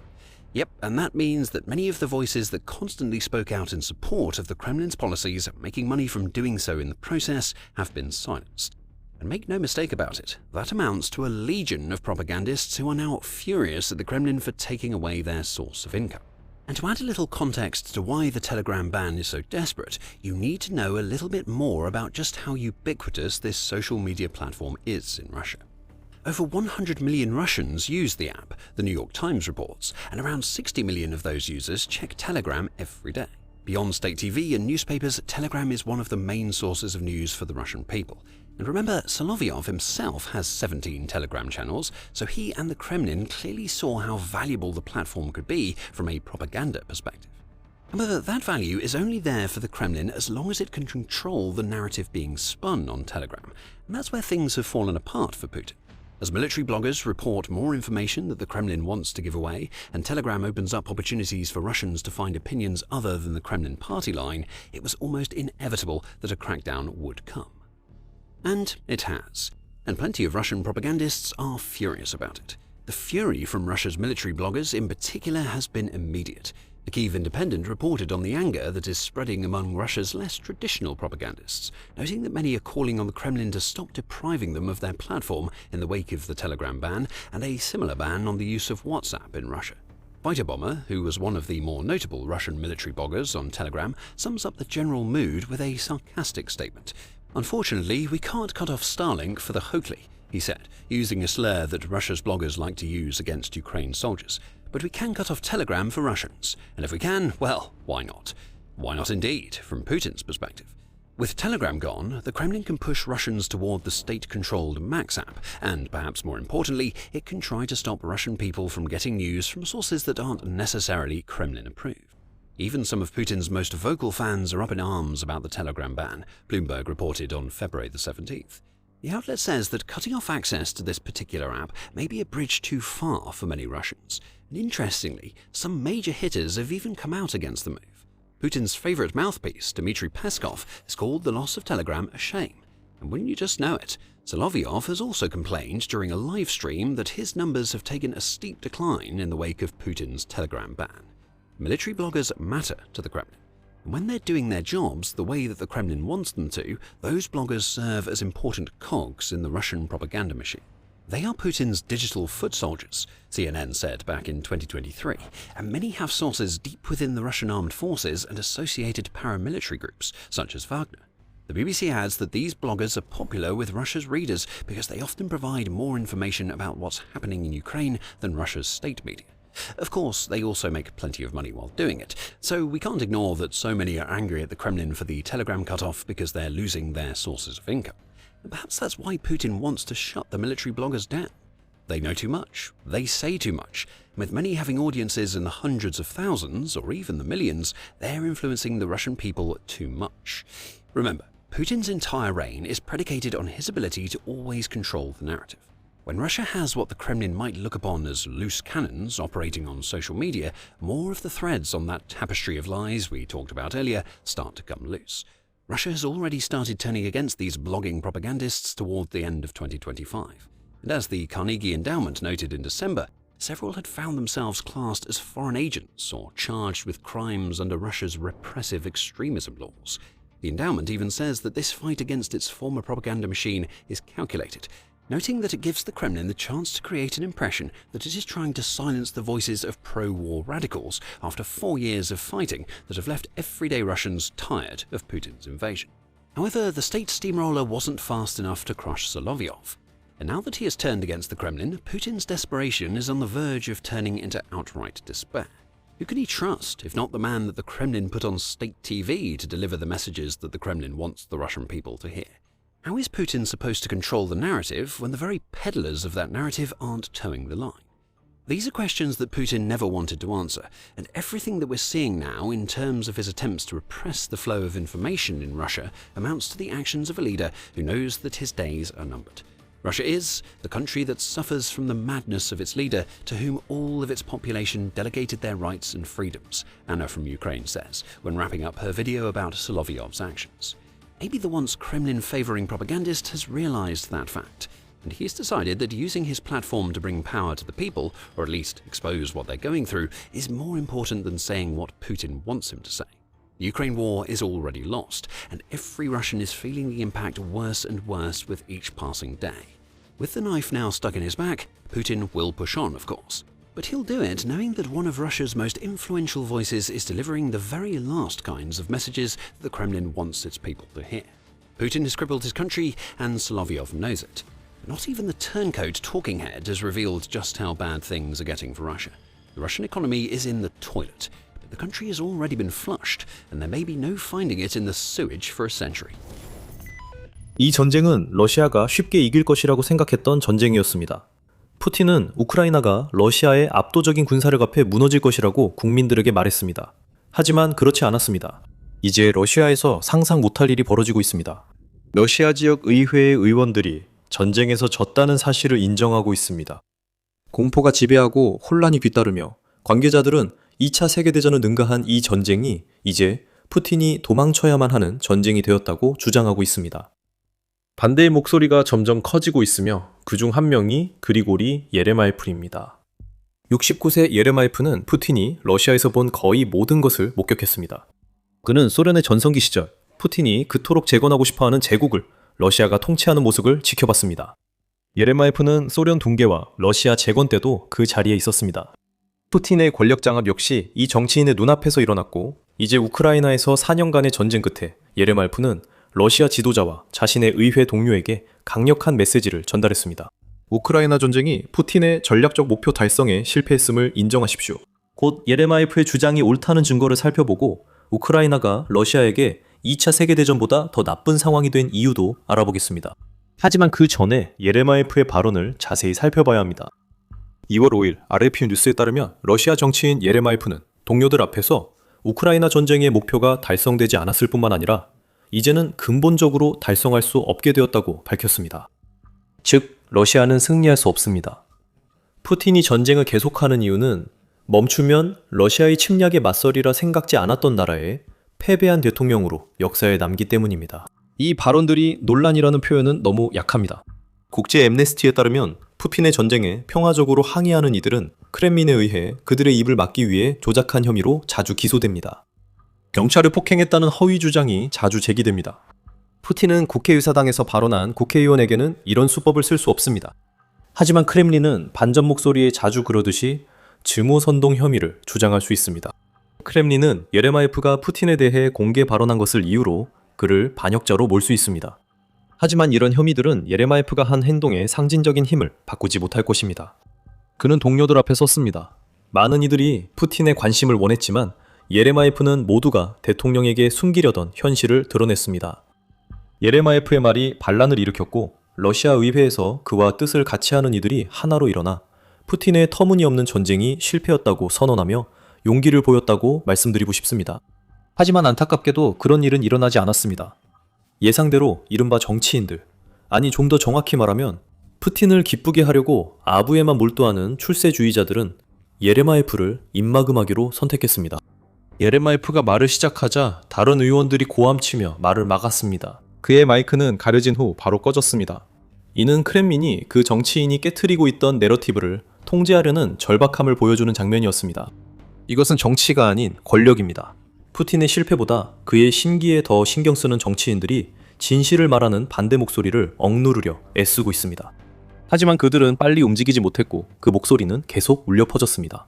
Yep, and that means that many of the voices that constantly spoke out in support of the Kremlin's policies, making money from doing so in the process, have been silenced. And make no mistake about it, that amounts to a legion of propagandists who are now furious at the Kremlin for taking away their source of income. And to add a little context to why the Telegram ban is so desperate, you need to know a little bit more about just how ubiquitous this social media platform is in Russia. Over 100 million Russians use the app, the New York Times reports, and around 60 million of those users check Telegram every day. Beyond state TV and newspapers, Telegram is one of the main sources of news for the Russian people. And remember, Solovyov himself has 17 Telegram channels, so he and the Kremlin clearly saw how valuable the platform could be from a propaganda perspective. However, that value is only there for the Kremlin as long as it can control the narrative being spun on Telegram, and that's where things have fallen apart for Putin. As military bloggers report more information that the Kremlin wants to give away, and Telegram opens up opportunities for Russians to find opinions other than the Kremlin party line, it was almost inevitable that a crackdown would come. And it has. And plenty of Russian propagandists are furious about it. The fury from Russia's military bloggers in particular has been immediate. The Kyiv Independent reported on the anger that is spreading among Russia's less traditional propagandists, noting that many are calling on the Kremlin to stop depriving them of their platform in the wake of the Telegram ban and a similar ban on the use of WhatsApp in Russia. Fighter Bomber, who was one of the more notable Russian military bloggers on Telegram, sums up the general mood with a sarcastic statement. "Unfortunately, we can't cut off Starlink for the Hochli," he said, using a slur that Russia's bloggers like to use against Ukraine soldiers. "But we can cut off Telegram for Russians. And if we can, well, why not?" Why not indeed, from Putin's perspective. With Telegram gone, the Kremlin can push Russians toward the state-controlled Max app, and perhaps more importantly, it can try to stop Russian people from getting news from sources that aren't necessarily Kremlin-approved. Even some of Putin's most vocal fans are up in arms about the Telegram ban, Bloomberg reported on February the 17th. The outlet says that cutting off access to this particular app may be a bridge too far for many Russians. And interestingly, some major hitters have even come out against the move. Putin's favorite mouthpiece, Dmitry Peskov, has called the loss of Telegram a shame. And wouldn't you just know it, Solovyov has also complained during a live stream that his numbers have taken a steep decline in the wake of Putin's Telegram ban. Military bloggers matter to the Kremlin. And when they're doing their jobs the way that the Kremlin wants them to, those bloggers serve as important cogs in the Russian propaganda machine. They are Putin's digital foot soldiers, CNN said back in 2023, and many have sources deep within the Russian armed forces and associated paramilitary groups, such as Wagner. The BBC adds that these bloggers are popular with Russia's readers because they often provide more information about what's happening in Ukraine than Russia's state media. Of course, they also make plenty of money while doing it, so we can't ignore that so many are angry at the Kremlin for the Telegram cutoff because they're losing their sources of income. And perhaps that's why Putin wants to shut the military bloggers down. They know too much, they say too much, and with many having audiences in the hundreds of thousands or even the millions, they're influencing the Russian people too much. Remember, Putin's entire reign is predicated on his ability to always control the narrative. When Russia has what the Kremlin might look upon as loose cannons operating on social media, more of the threads on that tapestry of lies we talked about earlier start to come loose. Russia has already started turning against these blogging propagandists toward the end of 2025. And as the Carnegie Endowment noted in December, several had found themselves classed as foreign agents or charged with crimes under Russia's repressive extremism laws. The endowment even says that this fight against its former propaganda machine is calculated, noting that it gives the Kremlin the chance to create an impression that it is trying to silence the voices of pro-war radicals after 4 years of fighting that have left everyday Russians tired of Putin's invasion. However, the state steamroller wasn't fast enough to crush Solovyov. And now that he has turned against the Kremlin, Putin's desperation is on the verge of turning into outright despair. Who can he trust, if not the man that the Kremlin put on state TV to deliver the messages that the Kremlin wants the Russian people to hear? How is Putin supposed to control the narrative when the very peddlers of that narrative aren't towing the line? These are questions that Putin never wanted to answer, and everything that we're seeing now in terms of his attempts to repress the flow of information in Russia amounts to the actions of a leader who knows that his days are numbered. Russia is the country that suffers from the madness of its leader, to whom all of its population delegated their rights and freedoms, Anna from Ukraine says, when wrapping up her video about Solovyov's actions. Maybe the once Kremlin-favoring propagandist has realized that fact, and he's decided that using his platform to bring power to the people, or at least expose what they're going through, is more important than saying what Putin wants him to say. The Ukraine war is already lost, and every Russian is feeling the impact worse and worse with each passing day. With the knife now stuck in his back, Putin will push on, of course. But he'll do it knowing that one of Russia's most influential voices is delivering the very last kinds of messages that the Kremlin wants its people to hear. Putin has crippled his country, and Solovyov knows it. Not even the turncoat talking head has revealed just how bad things are getting for Russia. The Russian economy is in the toilet, but the country has already been flushed, and there may be no finding it in the sewage for a century. 이 전쟁은 러시아가 쉽게 이길 것이라고 생각했던 전쟁이었습니다. 푸틴은 우크라이나가 러시아의 압도적인 군사력 앞에 무너질 것이라고 국민들에게 말했습니다. 하지만 그렇지 않았습니다. 이제 러시아에서 상상 못할 일이 벌어지고 있습니다. 러시아 지역 의회의 의원들이 전쟁에서 졌다는 사실을 인정하고 있습니다. 공포가 지배하고 혼란이 뒤따르며 관계자들은 2차 세계대전을 능가한 이 전쟁이 이제 푸틴이 도망쳐야만 하는 전쟁이 되었다고 주장하고 있습니다. 반대의 목소리가 점점 커지고 있으며 그중 한 명이 그리고리 예레마예프입니다. 69세 예레마예프는 푸틴이 러시아에서 본 거의 모든 것을 목격했습니다. 그는 소련의 전성기 시절 푸틴이 그토록 재건하고 싶어하는 제국을 러시아가 통치하는 모습을 지켜봤습니다. 예레마예프는 소련 붕괴와 러시아 재건 때도 그 자리에 있었습니다. 푸틴의 권력 장악 역시 이 정치인의 눈앞에서 일어났고 이제 우크라이나에서 4년간의 전쟁 끝에 예레마예프는 러시아 지도자와 자신의 의회 동료에게 강력한 메시지를 전달했습니다. 우크라이나 전쟁이 푸틴의 전략적 목표 달성에 실패했음을 인정하십시오. 곧 예레마예프의 주장이 옳다는 증거를 살펴보고 우크라이나가 러시아에게 2차 세계대전보다 더 나쁜 상황이 된 이유도 알아보겠습니다. 하지만 그 전에 예레마예프의 발언을 자세히 살펴봐야 합니다. 2월 5일 RFP 뉴스에 따르면 러시아 정치인 예레마예프는 동료들 앞에서 우크라이나 전쟁의 목표가 달성되지 않았을 뿐만 아니라 이제는 근본적으로 달성할 수 없게 되었다고 밝혔습니다. 즉, 러시아는 승리할 수 없습니다. 푸틴이 전쟁을 계속하는 이유는 멈추면 러시아의 침략에 맞서리라 생각지 않았던 나라에 패배한 대통령으로 역사에 남기 때문입니다. 이 발언들이 논란이라는 표현은 너무 약합니다. 국제 엠네스티에 따르면 푸틴의 전쟁에 평화적으로 항의하는 이들은 크렘린에 의해 그들의 입을 막기 위해 조작한 혐의로 자주 기소됩니다. 경찰을 폭행했다는 허위 주장이 자주 제기됩니다. 푸틴은 국회의사당에서 발언한 국회의원에게는 이런 수법을 쓸 수 없습니다. 하지만 크렘린은 반전 목소리에 자주 그러듯이 증오선동 혐의를 주장할 수 있습니다. 크렘린은 예레마예프가 푸틴에 대해 공개 발언한 것을 이유로 그를 반역자로 몰 수 있습니다. 하지만 이런 혐의들은 예레마예프가 한 행동의 상징적인 힘을 바꾸지 못할 것입니다. 그는 동료들 앞에 섰습니다. 많은 이들이 푸틴의 관심을 원했지만 예레마예프는 모두가 대통령에게 숨기려던 현실을 드러냈습니다. 예레마예프의 말이 반란을 일으켰고 러시아 의회에서 그와 뜻을 같이 하는 이들이 하나로 일어나 푸틴의 터무니없는 전쟁이 실패였다고 선언하며 용기를 보였다고 말씀드리고 싶습니다. 하지만 안타깝게도 그런 일은 일어나지 않았습니다. 예상대로 이른바 정치인들, 아니 좀 더 정확히 말하면 푸틴을 기쁘게 하려고 아부에만 몰두하는 출세주의자들은 예레마예프를 입막음하기로 선택했습니다. 예레마예프가 말을 시작하자 다른 의원들이 고함치며 말을 막았습니다. 그의 마이크는 가려진 후 바로 꺼졌습니다. 이는 크렘린이 그 정치인이 깨트리고 있던 내러티브를 통제하려는 절박함을 보여주는 장면이었습니다. 이것은 정치가 아닌 권력입니다. 푸틴의 실패보다 그의 심기에 더 신경 쓰는 정치인들이 진실을 말하는 반대 목소리를 억누르려 애쓰고 있습니다. 하지만 그들은 빨리 움직이지 못했고 그 목소리는 계속 울려 퍼졌습니다.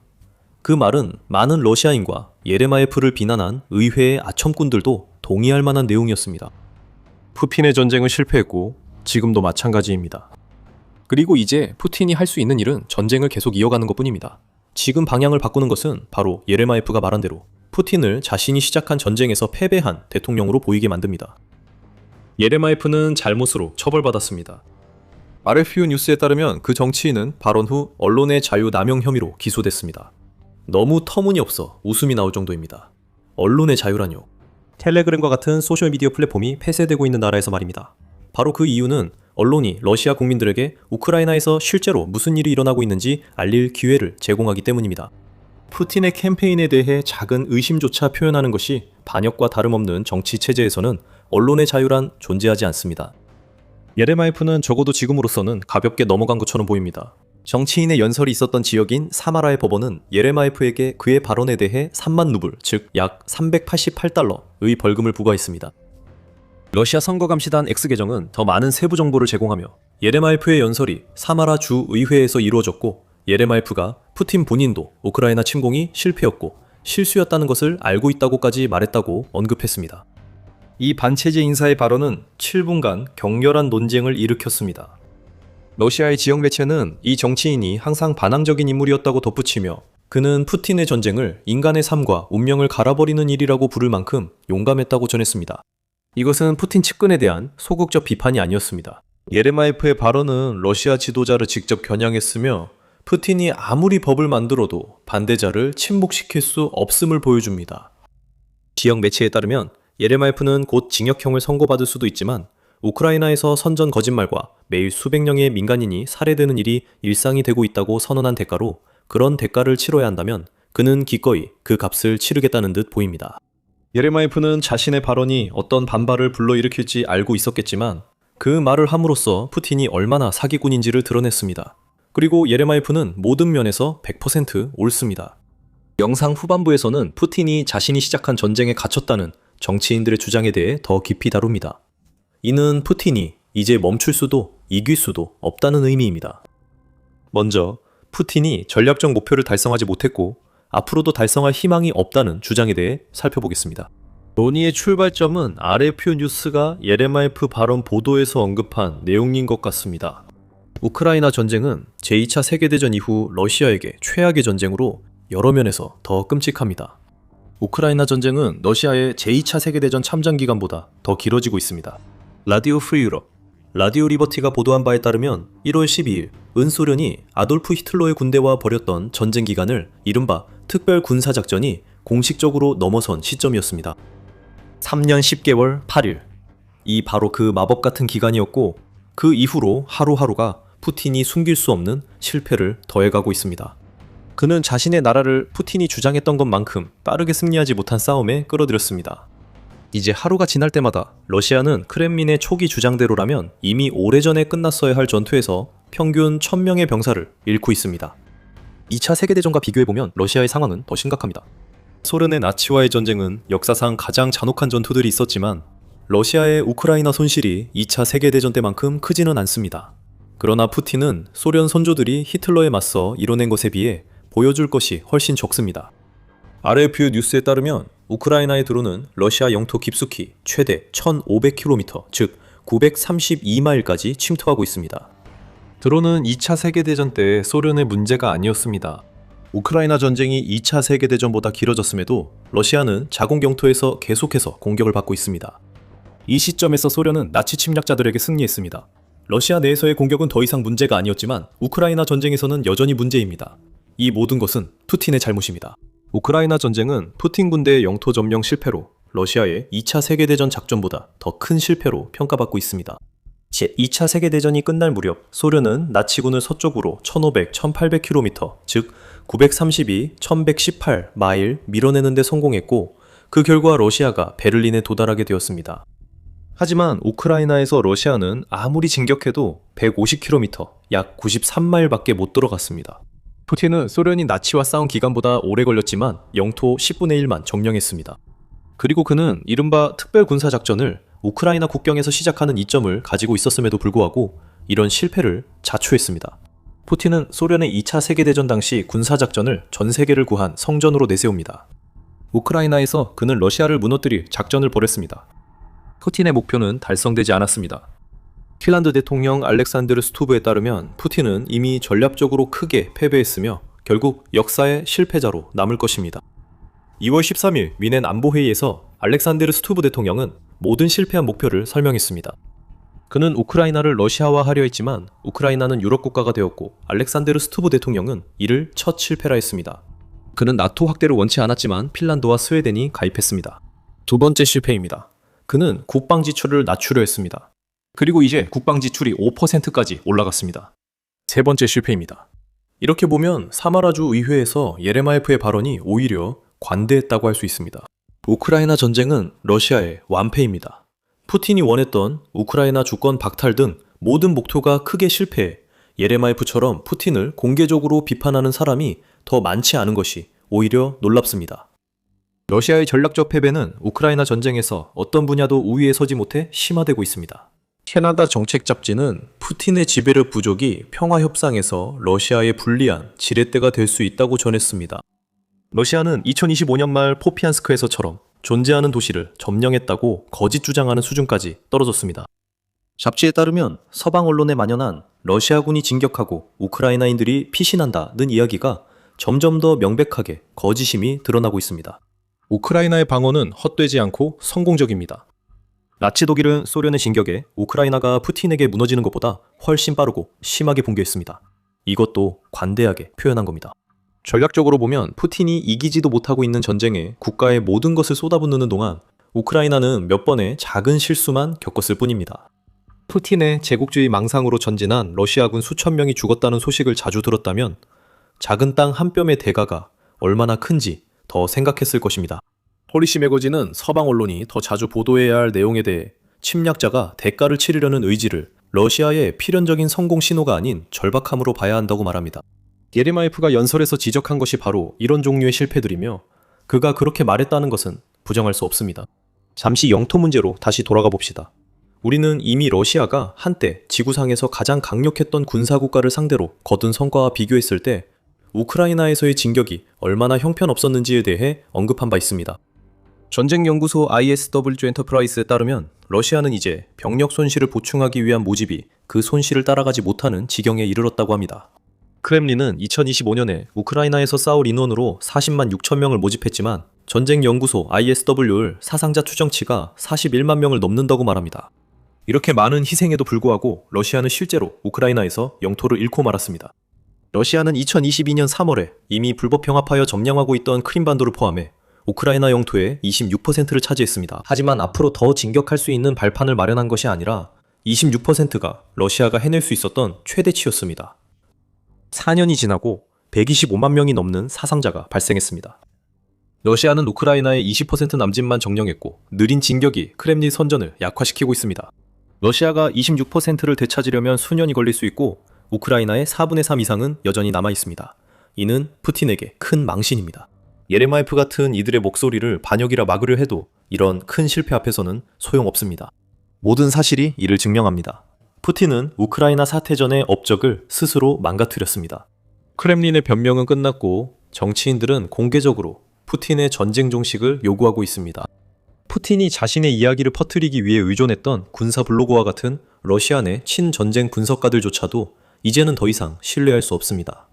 그 말은 많은 러시아인과 예레마예프를 비난한 의회의 아첨꾼들도 동의할 만한 내용이었습니다. 푸틴의 전쟁은 실패했고 지금도 마찬가지입니다. 그리고 이제 푸틴이 할 수 있는 일은 전쟁을 계속 이어가는 것뿐입니다. 지금 방향을 바꾸는 것은 바로 예레마예프가 말한 대로 푸틴을 자신이 시작한 전쟁에서 패배한 대통령으로 보이게 만듭니다. 예레마예프는 잘못으로 처벌받았습니다. RFU 뉴스에 따르면 그 정치인은 발언 후 언론의 자유 남용 혐의로 기소됐습니다. 너무 터무니없어 웃음이 나올 정도입니다. 언론의 자유라뇨. 텔레그램과 같은 소셜미디어 플랫폼이 폐쇄되고 있는 나라에서 말입니다. 바로 그 이유는 언론이 러시아 국민들에게 우크라이나에서 실제로 무슨 일이 일어나고 있는지 알릴 기회를 제공하기 때문입니다. 푸틴의 캠페인에 대해 작은 의심조차 표현하는 것이 반역과 다름없는 정치 체제에서는 언론의 자유란 존재하지 않습니다. 예레마예프는 적어도 지금으로서는 가볍게 넘어간 것처럼 보입니다. 정치인의 연설이 있었던 지역인 사마라의 법원은 예레마예프에게 그의 발언에 대해 3만 루블, 즉 약 388달러의 벌금을 부과했습니다. 러시아 선거감시단 X계정은 더 많은 세부 정보를 제공하며 예레마예프의 연설이 사마라 주 의회에서 이루어졌고 예레마예프가 푸틴 본인도 우크라이나 침공이 실패였고 실수였다는 것을 알고 있다고까지 말했다고 언급했습니다. 이 반체제 인사의 발언은 7분간 격렬한 논쟁을 일으켰습니다. 러시아의 지역 매체는 이 정치인이 항상 반항적인 인물이었다고 덧붙이며 그는 푸틴의 전쟁을 인간의 삶과 운명을 갈아버리는 일이라고 부를 만큼 용감했다고 전했습니다. 이것은 푸틴 측근에 대한 소극적 비판이 아니었습니다. 예레마예프의 발언은 러시아 지도자를 직접 겨냥했으며 푸틴이 아무리 법을 만들어도 반대자를 침묵시킬 수 없음을 보여줍니다. 지역 매체에 따르면 예레마예프는 곧 징역형을 선고받을 수도 있지만 우크라이나에서 선전 거짓말과 매일 수백 명의 민간인이 살해되는 일이 일상이 되고 있다고 선언한 대가로 그런 대가를 치러야 한다면 그는 기꺼이 그 값을 치르겠다는 듯 보입니다. 예레마예프는 자신의 발언이 어떤 반발을 불러일으킬지 알고 있었겠지만 그 말을 함으로써 푸틴이 얼마나 사기꾼인지를 드러냈습니다. 그리고 예레마예프는 모든 면에서 100% 옳습니다. 영상 후반부에서는 푸틴이 자신이 시작한 전쟁에 갇혔다는 정치인들의 주장에 대해 더 깊이 다룹니다. 이는 푸틴이 이제 멈출 수도 이길 수도 없다는 의미입니다. 먼저 푸틴이 전략적 목표를 달성하지 못했고 앞으로도 달성할 희망이 없다는 주장에 대해 살펴보겠습니다. 논의의 출발점은 RFU 뉴스가 예레마예프 발언 보도에서 언급한 내용인 것 같습니다. 우크라이나 전쟁은 제2차 세계대전 이후 러시아에게 최악의 전쟁으로 여러 면에서 더 끔찍합니다. 우크라이나 전쟁은 러시아의 제2차 세계대전 참전 기간보다 더 길어지고 있습니다. 라디오 프리 유럽, 라디오 리버티가 보도한 바에 따르면 1월 12일 은소련이 아돌프 히틀러의 군대와 벌였던 전쟁 기간을 이른바 특별 군사작전이 공식적으로 넘어선 시점이었습니다. 3년 10개월 8일. 이 바로 그 마법 같은 기간이었고 그 이후로 하루하루가 푸틴이 숨길 수 없는 실패를 더해가고 있습니다. 그는 자신의 나라를 푸틴이 주장했던 것만큼 빠르게 승리하지 못한 싸움에 끌어들였습니다. 이제 하루가 지날 때마다 러시아는 크렘린의 초기 주장대로라면 이미 오래전에 끝났어야 할 전투에서 평균 1000명의 병사를 잃고 있습니다. 2차 세계대전과 비교해보면 러시아의 상황은 더 심각합니다. 소련의 나치와의 전쟁은 역사상 가장 잔혹한 전투들이 있었지만 러시아의 우크라이나 손실이 2차 세계대전 때만큼 크지는 않습니다. 그러나 푸틴은 소련 선조들이 히틀러에 맞서 이뤄낸 것에 비해 보여줄 것이 훨씬 적습니다. RFU 뉴스에 따르면 우크라이나에 들어오는 러시아 영토 깊숙이 최대 1500km, 즉 932마일까지 침투하고 있습니다. 드론은 2차 세계대전 때 소련의 문제가 아니었습니다. 우크라이나 전쟁이 2차 세계대전보다 길어졌음에도 러시아는 자국 영토에서 계속해서 공격을 받고 있습니다. 이 시점에서 소련은 나치 침략자들에게 승리했습니다. 러시아 내에서의 공격은 더 이상 문제가 아니었지만 우크라이나 전쟁에서는 여전히 문제입니다. 이 모든 것은 푸틴의 잘못입니다. 우크라이나 전쟁은 푸틴 군대의 영토 점령 실패로 러시아의 2차 세계대전 작전보다 더 큰 실패로 평가받고 있습니다. 제2차 세계대전이 끝날 무렵 소련은 나치군을 서쪽으로 1500, 1800km, 즉 932, 1118 마일 밀어내는 데 성공했고 그 결과 러시아가 베를린에 도달하게 되었습니다. 하지만 우크라이나에서 러시아는 아무리 진격해도 150km, 약 93마일밖에 못 들어갔습니다. 푸틴은 소련이 나치와 싸운 기간보다 오래 걸렸지만 영토 10분의 1만 점령했습니다. 그리고 그는 이른바 특별군사작전을 우크라이나 국경에서 시작하는 이점을 가지고 있었음에도 불구하고 이런 실패를 자초했습니다. 푸틴은 소련의 2차 세계대전 당시 군사작전을 전 세계를 구한 성전으로 내세웁니다. 우크라이나에서 그는 러시아를 무너뜨릴 작전을 벌였습니다. 푸틴의 목표는 달성되지 않았습니다. 핀란드 대통령 알렉산드르 스투브에 따르면 푸틴은 이미 전략적으로 크게 패배했으며 결국 역사의 실패자로 남을 것입니다. 2월 13일 위넨 안보회의에서 알렉산드르 스투브 대통령은 모든 실패한 목표를 설명했습니다. 그는 우크라이나를 러시아화하려 했지만 우크라이나는 유럽 국가가 되었고 알렉산드르 스투브 대통령은 이를 첫 실패라 했습니다. 그는 나토 확대를 원치 않았지만 핀란드와 스웨덴이 가입했습니다. 두 번째 실패입니다. 그는 국방 지출을 낮추려 했습니다. 그리고 이제 국방 지출이 5%까지 올라갔습니다. 세 번째 실패입니다. 이렇게 보면 사마라주 의회에서 예레마예프의 발언이 오히려 관대했다고 할 수 있습니다. 우크라이나 전쟁은 러시아의 완패입니다. 푸틴이 원했던 우크라이나 주권 박탈 등 모든 목표가 크게 실패해 예레마예프처럼 푸틴을 공개적으로 비판하는 사람이 더 많지 않은 것이 오히려 놀랍습니다. 러시아의 전략적 패배는 우크라이나 전쟁에서 어떤 분야도 우위에 서지 못해 심화되고 있습니다. 캐나다 정책 잡지는 푸틴의 지배력 부족이 평화 협상에서 러시아에 불리한 지렛대가 될 수 있다고 전했습니다. 러시아는 2025년 말 포피안스크에서처럼 존재하는 도시를 점령했다고 거짓 주장하는 수준까지 떨어졌습니다. 잡지에 따르면 서방 언론에 만연한 러시아군이 진격하고 우크라이나인들이 피신한다는 이야기가 점점 더 명백하게 거짓임이 드러나고 있습니다. 우크라이나의 방어는 헛되지 않고 성공적입니다. 나치 독일은 소련의 진격에 우크라이나가 푸틴에게 무너지는 것보다 훨씬 빠르고 심하게 붕괴했습니다. 이것도 관대하게 표현한 겁니다. 전략적으로 보면 푸틴이 이기지도 못하고 있는 전쟁에 국가의 모든 것을 쏟아붓는 동안 우크라이나는 몇 번의 작은 실수만 겪었을 뿐입니다. 푸틴의 제국주의 망상으로 전진한 러시아군 수천 명이 죽었다는 소식을 자주 들었다면 작은 땅 한 뼘의 대가가 얼마나 큰지 더 생각했을 것입니다. 폴리시 매거진은 서방 언론이 더 자주 보도해야 할 내용에 대해 침략자가 대가를 치르려는 의지를 러시아의 필연적인 성공 신호가 아닌 절박함으로 봐야 한다고 말합니다. 예레마예프가 연설에서 지적한 것이 바로 이런 종류의 실패들이며 그가 그렇게 말했다는 것은 부정할 수 없습니다. 잠시 영토 문제로 다시 돌아가 봅시다. 우리는 이미 러시아가 한때 지구상에서 가장 강력했던 군사국가를 상대로 거둔 성과와 비교했을 때 우크라이나에서의 진격이 얼마나 형편없었는지에 대해 언급한 바 있습니다. 전쟁연구소 ISW 엔터프라이스에 따르면 러시아는 이제 병력 손실을 보충하기 위한 모집이 그 손실을 따라가지 못하는 지경에 이르렀다고 합니다. 크렘린은 2025년에 우크라이나에서 싸울 인원으로 40만 6천 명을 모집했지만 전쟁연구소 ISW를 사상자 추정치가 41만 명을 넘는다고 말합니다. 이렇게 많은 희생에도 불구하고 러시아는 실제로 우크라이나에서 영토를 잃고 말았습니다. 러시아는 2022년 3월에 이미 불법 병합하여 점령하고 있던 크림반도를 포함해 우크라이나 영토의 26%를 차지했습니다. 하지만 앞으로 더 진격할 수 있는 발판을 마련한 것이 아니라 26%가 러시아가 해낼 수 있었던 최대치였습니다. 4년이 지나고 125만 명이 넘는 사상자가 발생했습니다. 러시아는 우크라이나의 20% 남짓만 점령했고 느린 진격이 크렘린 선전을 약화시키고 있습니다. 러시아가 26%를 되찾으려면 수년이 걸릴 수 있고 우크라이나의 4분의 3 이상은 여전히 남아 있습니다. 이는 푸틴에게 큰 망신입니다. 예레마예프 같은 이들의 목소리를 반역이라 막으려 해도 이런 큰 실패 앞에서는 소용없습니다. 모든 사실이 이를 증명합니다. 푸틴은 우크라이나 사태 전의 업적을 스스로 망가뜨렸습니다. 크렘린의 변명은 끝났고 정치인들은 공개적으로 푸틴의 전쟁 종식을 요구하고 있습니다. 푸틴이 자신의 이야기를 퍼뜨리기 위해 의존했던 군사 블로거와 같은 러시아 내 친전쟁 분석가들조차도 이제는 더 이상 신뢰할 수 없습니다.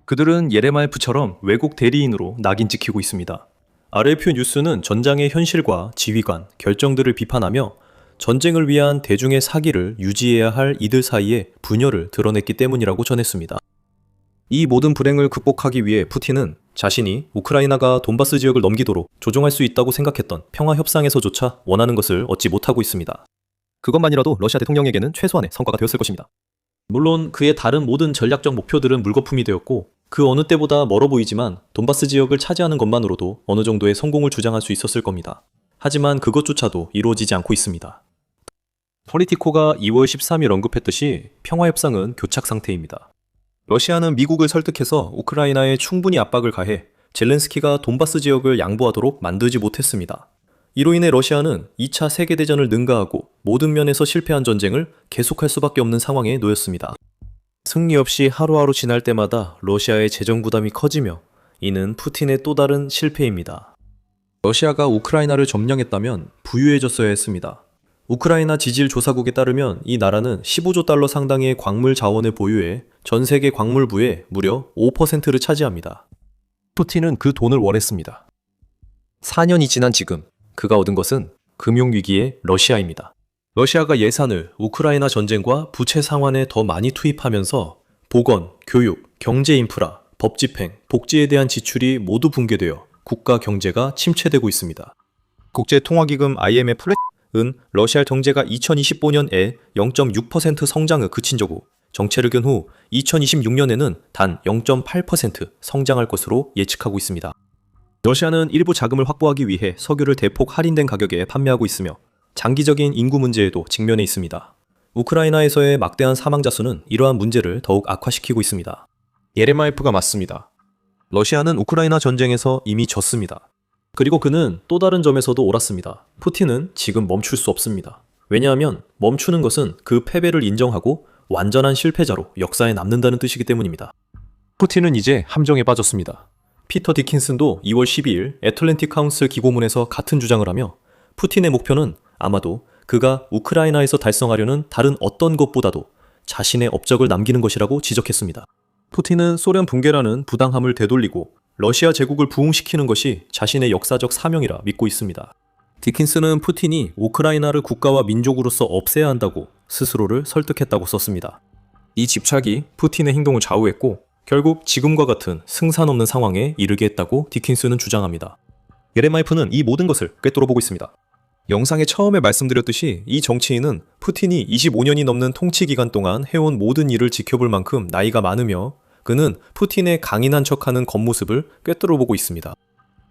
그들은 예레마예프처럼 외국 대리인으로 낙인 찍히고 있습니다. RFU 뉴스는 전장의 현실과 지휘관, 결정들을 비판하며 전쟁을 위한 대중의 사기를 유지해야 할 이들 사이에 분열을 드러냈기 때문이라고 전했습니다. 이 모든 불행을 극복하기 위해 푸틴은 자신이 우크라이나가 돈바스 지역을 넘기도록 조종할 수 있다고 생각했던 평화협상에서조차 원하는 것을 얻지 못하고 있습니다. 그것만이라도 러시아 대통령에게는 최소한의 성과가 되었을 것입니다. 물론 그의 다른 모든 전략적 목표들은 물거품이 되었고 그 어느 때보다 멀어 보이지만 돈바스 지역을 차지하는 것만으로도 어느 정도의 성공을 주장할 수 있었을 겁니다. 하지만 그것조차도 이루어지지 않고 있습니다. 폴리티코가 2월 13일 언급했듯이 평화협상은 교착 상태입니다. 러시아는 미국을 설득해서 우크라이나에 충분히 압박을 가해 젤렌스키가 돈바스 지역을 양보하도록 만들지 못했습니다. 이로 인해 러시아는 2차 세계대전을 능가하고 모든 면에서 실패한 전쟁을 계속할 수밖에 없는 상황에 놓였습니다. 승리 없이 하루하루 지날 때마다 러시아의 재정 부담이 커지며 이는 푸틴의 또 다른 실패입니다. 러시아가 우크라이나를 점령했다면 부유해졌어야 했습니다. 우크라이나 지질 조사국에 따르면 이 나라는 15조 달러 상당의 광물 자원을 보유해 전 세계 광물부의 무려 5%를 차지합니다. 푸틴은 그 돈을 원했습니다. 4년이 지난 지금 그가 얻은 것은 금융위기의 러시아입니다. 러시아가 예산을 우크라이나 전쟁과 부채 상환에 더 많이 투입하면서 보건, 교육, 경제 인프라, 법 집행, 복지에 대한 지출이 모두 붕괴되어 국가 경제가 침체되고 있습니다. 국제통화기금 IMF는 러시아 경제가 2025년에 0.6% 성장을 그친 적고 정체를 근 후 2026년에는 단 0.8% 성장할 것으로 예측하고 있습니다. 러시아는 일부 자금을 확보하기 위해 석유를 대폭 할인된 가격에 판매하고 있으며 장기적인 인구 문제에도 직면해 있습니다. 우크라이나에서의 막대한 사망자 수는 이러한 문제를 더욱 악화시키고 있습니다. 예레마예프가 맞습니다. 러시아는 우크라이나 전쟁에서 이미 졌습니다. 그리고 그는 또 다른 점에서도 옳았습니다. 푸틴은 지금 멈출 수 없습니다. 왜냐하면 멈추는 것은 그 패배를 인정하고 완전한 실패자로 역사에 남는다는 뜻이기 때문입니다. 푸틴은 이제 함정에 빠졌습니다. 피터 디킨슨도 2월 12일 애틀랜틱 카운슬 기고문에서 같은 주장을 하며 푸틴의 목표는 아마도 그가 우크라이나에서 달성하려는 다른 어떤 것보다도 자신의 업적을 남기는 것이라고 지적했습니다. 푸틴은 소련 붕괴라는 부당함을 되돌리고 러시아 제국을 부흥시키는 것이 자신의 역사적 사명이라 믿고 있습니다. 디킨스는 푸틴이 우크라이나를 국가와 민족으로서 없애야 한다고 스스로를 설득했다고 썼습니다. 이 집착이 푸틴의 행동을 좌우했고 결국 지금과 같은 승산 없는 상황에 이르게 했다고 디킨스는 주장합니다. 예레마이프는 이 모든 것을 꿰뚫어보고 있습니다. 영상에 처음에 말씀드렸듯이 이 정치인은 푸틴이 25년이 넘는 통치 기간 동안 해온 모든 일을 지켜볼 만큼 나이가 많으며 그는 푸틴의 강인한 척하는 겉모습을 꿰뚫어보고 있습니다.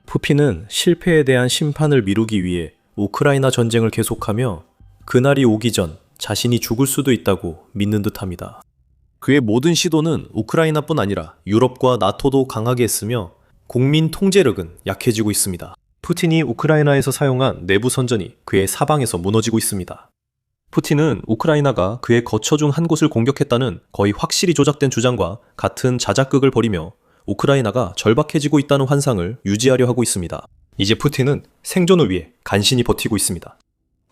푸틴은 실패에 대한 심판을 미루기 위해 우크라이나 전쟁을 계속하며 그날이 오기 전 자신이 죽을 수도 있다고 믿는 듯합니다. 그의 모든 시도는 우크라이나뿐 아니라 유럽과 나토도 강하게 했으며 국민 통제력은 약해지고 있습니다. 푸틴이 우크라이나에서 사용한 내부 선전이 그의 사방에서 무너지고 있습니다. 푸틴은 우크라이나가 그의 거처 중 한 곳을 공격했다는 거의 확실히 조작된 주장과 같은 자작극을 벌이며 우크라이나가 절박해지고 있다는 환상을 유지하려 하고 있습니다. 이제 푸틴은 생존을 위해 간신히 버티고 있습니다.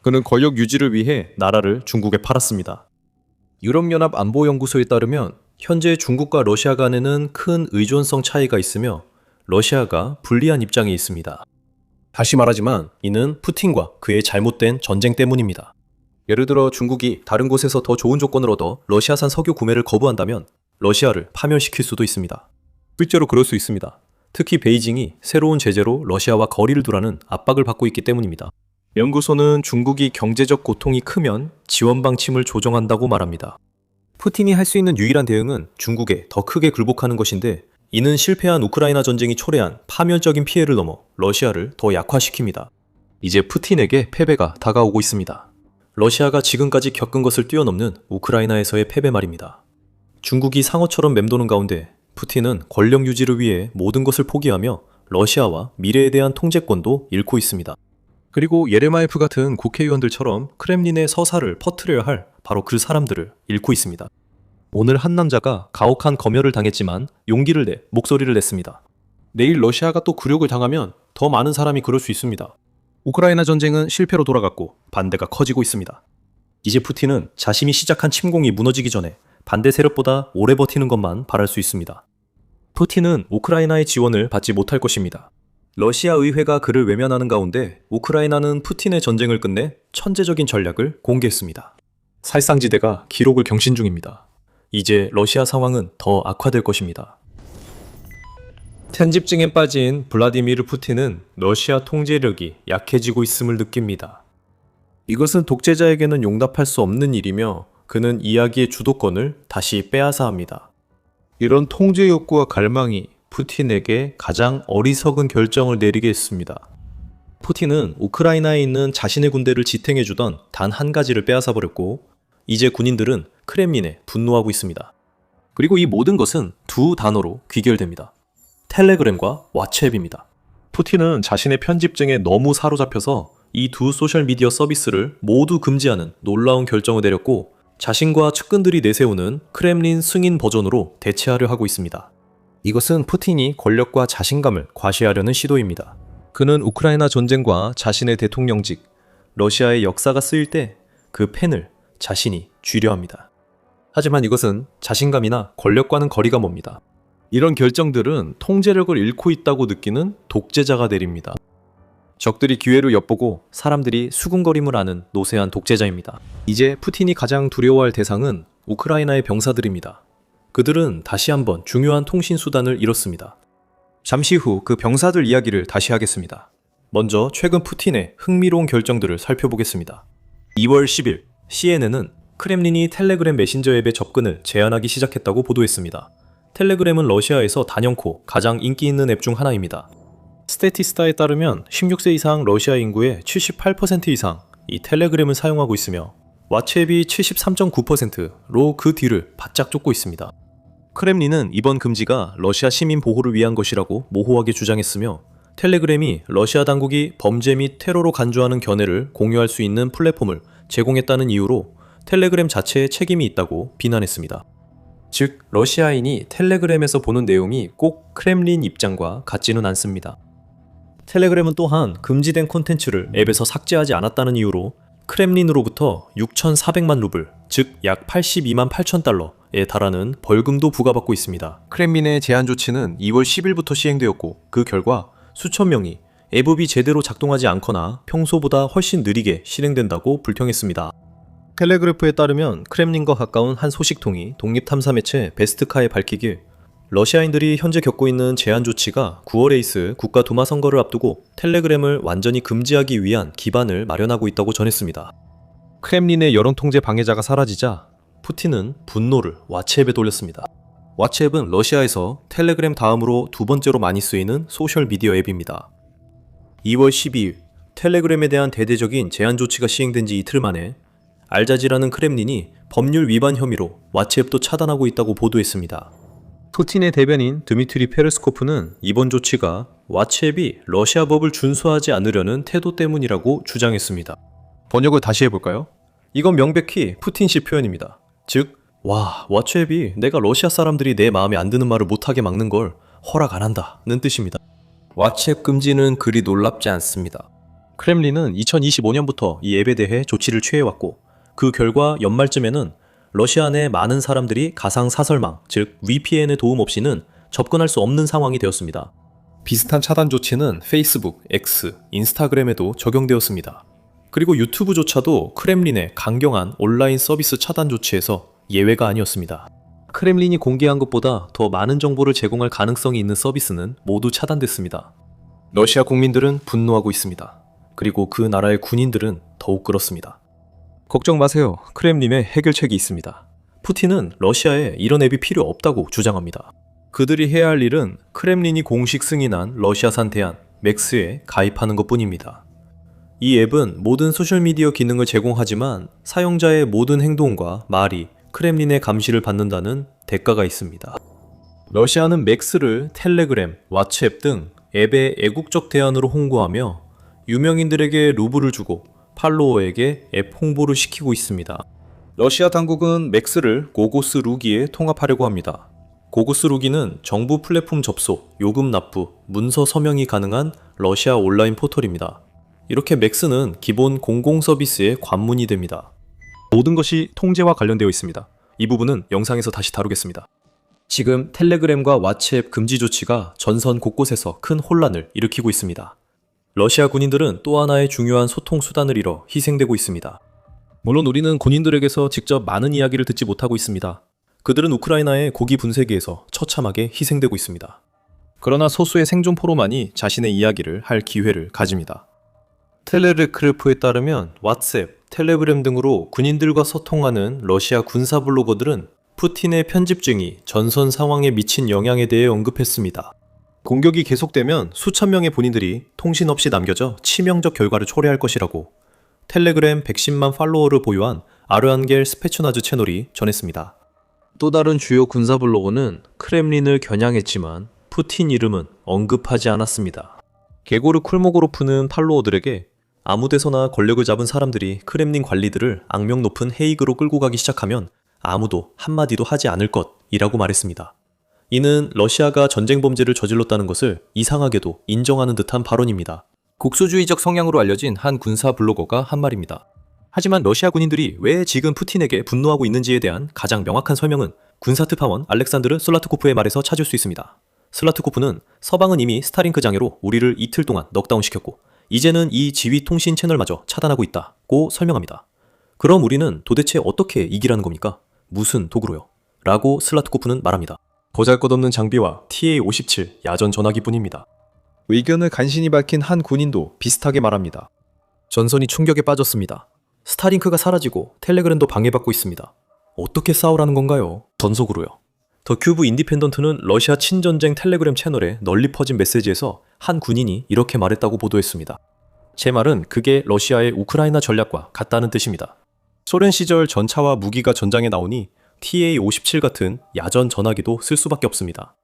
그는 권력 유지를 위해 나라를 중국에 팔았습니다. 유럽연합 안보연구소에 따르면 현재 중국과 러시아 간에는 큰 의존성 차이가 있으며 러시아가 불리한 입장에 있습니다. 다시 말하지만 이는 푸틴과 그의 잘못된 전쟁 때문입니다. 예를 들어 중국이 다른 곳에서 더 좋은 조건을 얻어 러시아산 석유 구매를 거부한다면 러시아를 파멸시킬 수도 있습니다. 실제로 그럴 수 있습니다. 특히 베이징이 새로운 제재로 러시아와 거리를 두라는 압박을 받고 있기 때문입니다. 연구소는 중국이 경제적 고통이 크면 지원 방침을 조정한다고 말합니다. 푸틴이 할 수 있는 유일한 대응은 중국에 더 크게 굴복하는 것인데 이는 실패한 우크라이나 전쟁이 초래한 파멸적인 피해를 넘어 러시아를 더 약화시킵니다. 이제 푸틴에게 패배가 다가오고 있습니다. 러시아가 지금까지 겪은 것을 뛰어넘는 우크라이나에서의 패배 말입니다. 중국이 상어처럼 맴도는 가운데 푸틴은 권력 유지를 위해 모든 것을 포기하며 러시아와 미래에 대한 통제권도 잃고 있습니다. 그리고 예레마예프 같은 국회의원들처럼 크렘린의 서사를 퍼뜨려야 할 바로 그 사람들을 잃고 있습니다. 오늘 한 남자가 가혹한 검열을 당했지만 용기를 내 목소리를 냈습니다. 내일 러시아가 또 굴욕을 당하면 더 많은 사람이 그럴 수 있습니다. 우크라이나 전쟁은 실패로 돌아갔고 반대가 커지고 있습니다. 이제 푸틴은 자신이 시작한 침공이 무너지기 전에 반대 세력보다 오래 버티는 것만 바랄 수 있습니다. 푸틴은 우크라이나의 지원을 받지 못할 것입니다. 러시아 의회가 그를 외면하는 가운데 우크라이나는 푸틴의 전쟁을 끝내 천재적인 전략을 공개했습니다. 살상지대가 기록을 경신 중입니다. 이제 러시아 상황은 더 악화될 것입니다. 편집증에 빠진 블라디미르 푸틴은 러시아 통제력이 약해지고 있음을 느낍니다. 이것은 독재자에게는 용납할 수 없는 일이며 그는 이야기의 주도권을 다시 빼앗아 합니다. 이런 통제 욕구와 갈망이 푸틴에게 가장 어리석은 결정을 내리게 했습니다. 푸틴은 우크라이나에 있는 자신의 군대를 지탱해주던 단 한 가지를 빼앗아 버렸고 이제 군인들은 크렘린에 분노하고 있습니다. 그리고 이 모든 것은 두 단어로 귀결됩니다. 텔레그램과 왓츠앱입니다. 푸틴은 자신의 편집증에 너무 사로잡혀서 이 두 소셜미디어 서비스를 모두 금지하는 놀라운 결정을 내렸고 자신과 측근들이 내세우는 크렘린 승인 버전으로 대체하려 하고 있습니다. 이것은 푸틴이 권력과 자신감을 과시하려는 시도입니다. 그는 우크라이나 전쟁과 자신의 대통령직, 러시아의 역사가 쓰일 때 그 펜을 자신이 쥐려 합니다. 하지만 이것은 자신감이나 권력과는 거리가 멉니다. 이런 결정들은 통제력을 잃고 있다고 느끼는 독재자가 내립니다. 적들이 기회를 엿보고 사람들이 수군거림을 하는 노쇠한 독재자입니다. 이제 푸틴이 가장 두려워할 대상은 우크라이나의 병사들입니다. 그들은 다시 한번 중요한 통신 수단을 잃었습니다. 잠시 후 그 병사들 이야기를 다시 하겠습니다. 먼저 최근 푸틴의 흥미로운 결정들을 살펴보겠습니다. 2월 10일 CNN은 크렘린이 텔레그램 메신저 앱의 접근을 제한하기 시작했다고 보도했습니다. 텔레그램은 러시아에서 단연코 가장 인기 있는 앱 중 하나입니다. 스태티스타에 따르면 16세 이상 러시아 인구의 78% 이상 이 텔레그램을 사용하고 있으며 왓츠앱이 73.9%로 그 뒤를 바짝 쫓고 있습니다. 크렘린은 이번 금지가 러시아 시민 보호를 위한 것이라고 모호하게 주장했으며 텔레그램이 러시아 당국이 범죄 및 테러로 간주하는 견해를 공유할 수 있는 플랫폼을 제공했다는 이유로 텔레그램 자체에 책임이 있다고 비난했습니다. 즉, 러시아인이 텔레그램에서 보는 내용이 꼭 크렘린 입장과 같지는 않습니다. 텔레그램은 또한 금지된 콘텐츠를 앱에서 삭제하지 않았다는 이유로 크렘린으로부터 6,400만 루블, 즉 약 82만 8천 달러에 달하는 벌금도 부과받고 있습니다. 크렘린의 제한 조치는 2월 10일부터 시행되었고 그 결과 수천 명이 앱이 제대로 작동하지 않거나 평소보다 훨씬 느리게 실행된다고 불평했습니다. 텔레그래프에 따르면 크렘린과 가까운 한 소식통이 독립탐사 매체 베스트카에 밝히길 러시아인들이 현재 겪고 있는 제한 조치가 9월에 있을 국가 두마 선거를 앞두고 텔레그램을 완전히 금지하기 위한 기반을 마련하고 있다고 전했습니다. 크렘린의 여론 통제 방해자가 사라지자 푸틴은 분노를 왓츠앱에 돌렸습니다. 왓츠앱은 러시아에서 텔레그램 다음으로 두 번째로 많이 쓰이는 소셜미디어 앱입니다. 2월 12일 텔레그램에 대한 대대적인 제한 조치가 시행된 지 이틀 만에 알자지라는 크렘린이 법률 위반 혐의로 왓츠앱도 차단하고 있다고 보도했습니다. 푸틴의 대변인 드미트리 페르스코프는 이번 조치가 왓츠앱이 러시아 법을 준수하지 않으려는 태도 때문이라고 주장했습니다. 번역을 다시 해볼까요? 이건 명백히 푸틴식 표현입니다. 즉, 와, 왓츠앱이 내가 러시아 사람들이 내 마음에 안 드는 말을 못하게 막는 걸 허락 안 한다는 뜻입니다. 왓츠앱 금지는 그리 놀랍지 않습니다. 크렘린은 2025년부터 이 앱에 대해 조치를 취해왔고 그 결과 연말쯤에는 러시아 내 많은 사람들이 가상 사설망, 즉 VPN의 도움 없이는 접근할 수 없는 상황이 되었습니다. 비슷한 차단 조치는 페이스북, X, 인스타그램에도 적용되었습니다. 그리고 유튜브조차도 크렘린의 강경한 온라인 서비스 차단 조치에서 예외가 아니었습니다. 크렘린이 공개한 것보다 더 많은 정보를 제공할 가능성이 있는 서비스는 모두 차단됐습니다. 러시아 국민들은 분노하고 있습니다. 그리고 그 나라의 군인들은 더욱 그렇습니다. 걱정 마세요. 크렘린의 해결책이 있습니다. 푸틴은 러시아에 이런 앱이 필요 없다고 주장합니다. 그들이 해야 할 일은 크렘린이 공식 승인한 러시아산 대안 맥스에 가입하는 것뿐입니다. 이 앱은 모든 소셜미디어 기능을 제공하지만 사용자의 모든 행동과 말이 크렘린의 감시를 받는다는 대가가 있습니다. 러시아는 맥스를 텔레그램, 왓츠앱 등 앱의 애국적 대안으로 홍보하며 유명인들에게 루블을 주고 팔로워에게 앱 홍보를 시키고 있습니다. 러시아 당국은 맥스를 고고스 루기에 통합하려고 합니다. 고고스 루기는 정부 플랫폼 접속, 요금 납부, 문서 서명이 가능한 러시아 온라인 포털입니다. 이렇게 맥스는 기본 공공 서비스의 관문이 됩니다. 모든 것이 통제와 관련되어 있습니다. 이 부분은 영상에서 다시 다루겠습니다. 지금 텔레그램과 왓츠앱 금지 조치가 전선 곳곳에서 큰 혼란을 일으키고 있습니다. 러시아 군인들은 또 하나의 중요한 소통 수단을 잃어 희생되고 있습니다. 물론 우리는 군인들에게서 직접 많은 이야기를 듣지 못하고 있습니다. 그들은 우크라이나의 고기 분쇄기에서 처참하게 희생되고 있습니다. 그러나 소수의 생존포로만이 자신의 이야기를 할 기회를 가집니다. 텔레르크르프에 따르면 왓츠앱, 텔레그램 등으로 군인들과 소통하는 러시아 군사 블로거들은 푸틴의 편집증이 전선 상황에 미친 영향에 대해 언급했습니다. 공격이 계속되면 수천 명의 본인들이 통신 없이 남겨져 치명적 결과를 초래할 것이라고 텔레그램 110만 팔로워를 보유한 아르안겔 스페추나즈 채널이 전했습니다. 또 다른 주요 군사 블로거는 크렘린을 겨냥했지만 푸틴 이름은 언급하지 않았습니다. 개고르 쿨모고로프는 팔로워들에게 아무데서나 권력을 잡은 사람들이 크렘린 관리들을 악명 높은 헤이그로 끌고 가기 시작하면 아무도 한마디도 하지 않을 것이라고 말했습니다. 이는 러시아가 전쟁 범죄를 저질렀다는 것을 이상하게도 인정하는 듯한 발언입니다. 국수주의적 성향으로 알려진 한 군사 블로거가 한 말입니다. 하지만 러시아 군인들이 왜 지금 푸틴에게 분노하고 있는지에 대한 가장 명확한 설명은 군사특파원 알렉산드르 슬라트코프의 말에서 찾을 수 있습니다. 슬라트코프는 서방은 이미 스타링크 장애로 우리를 이틀 동안 넉다운시켰고 이제는 이 지휘 통신 채널마저 차단하고 있다고 설명합니다. 그럼 우리는 도대체 어떻게 이기라는 겁니까? 무슨 도구로요? 라고 슬라트코프는 말합니다. 보잘것없는 장비와 TA-57 야전 전화기뿐입니다. 의견을 간신히 밝힌 한 군인도 비슷하게 말합니다. 전선이 충격에 빠졌습니다. 스타링크가 사라지고 텔레그램도 방해받고 있습니다. 어떻게 싸우라는 건가요? 전속으로요. 더 큐브 인디펜던트는 러시아 친전쟁 텔레그램 채널에 널리 퍼진 메시지에서 한 군인이 이렇게 말했다고 보도했습니다. 제 말은 그게 러시아의 우크라이나 전략과 같다는 뜻입니다. 소련 시절 전차와 무기가 전장에 나오니 TA-57 같은 야전 전화기도 쓸 수밖에 없습니다.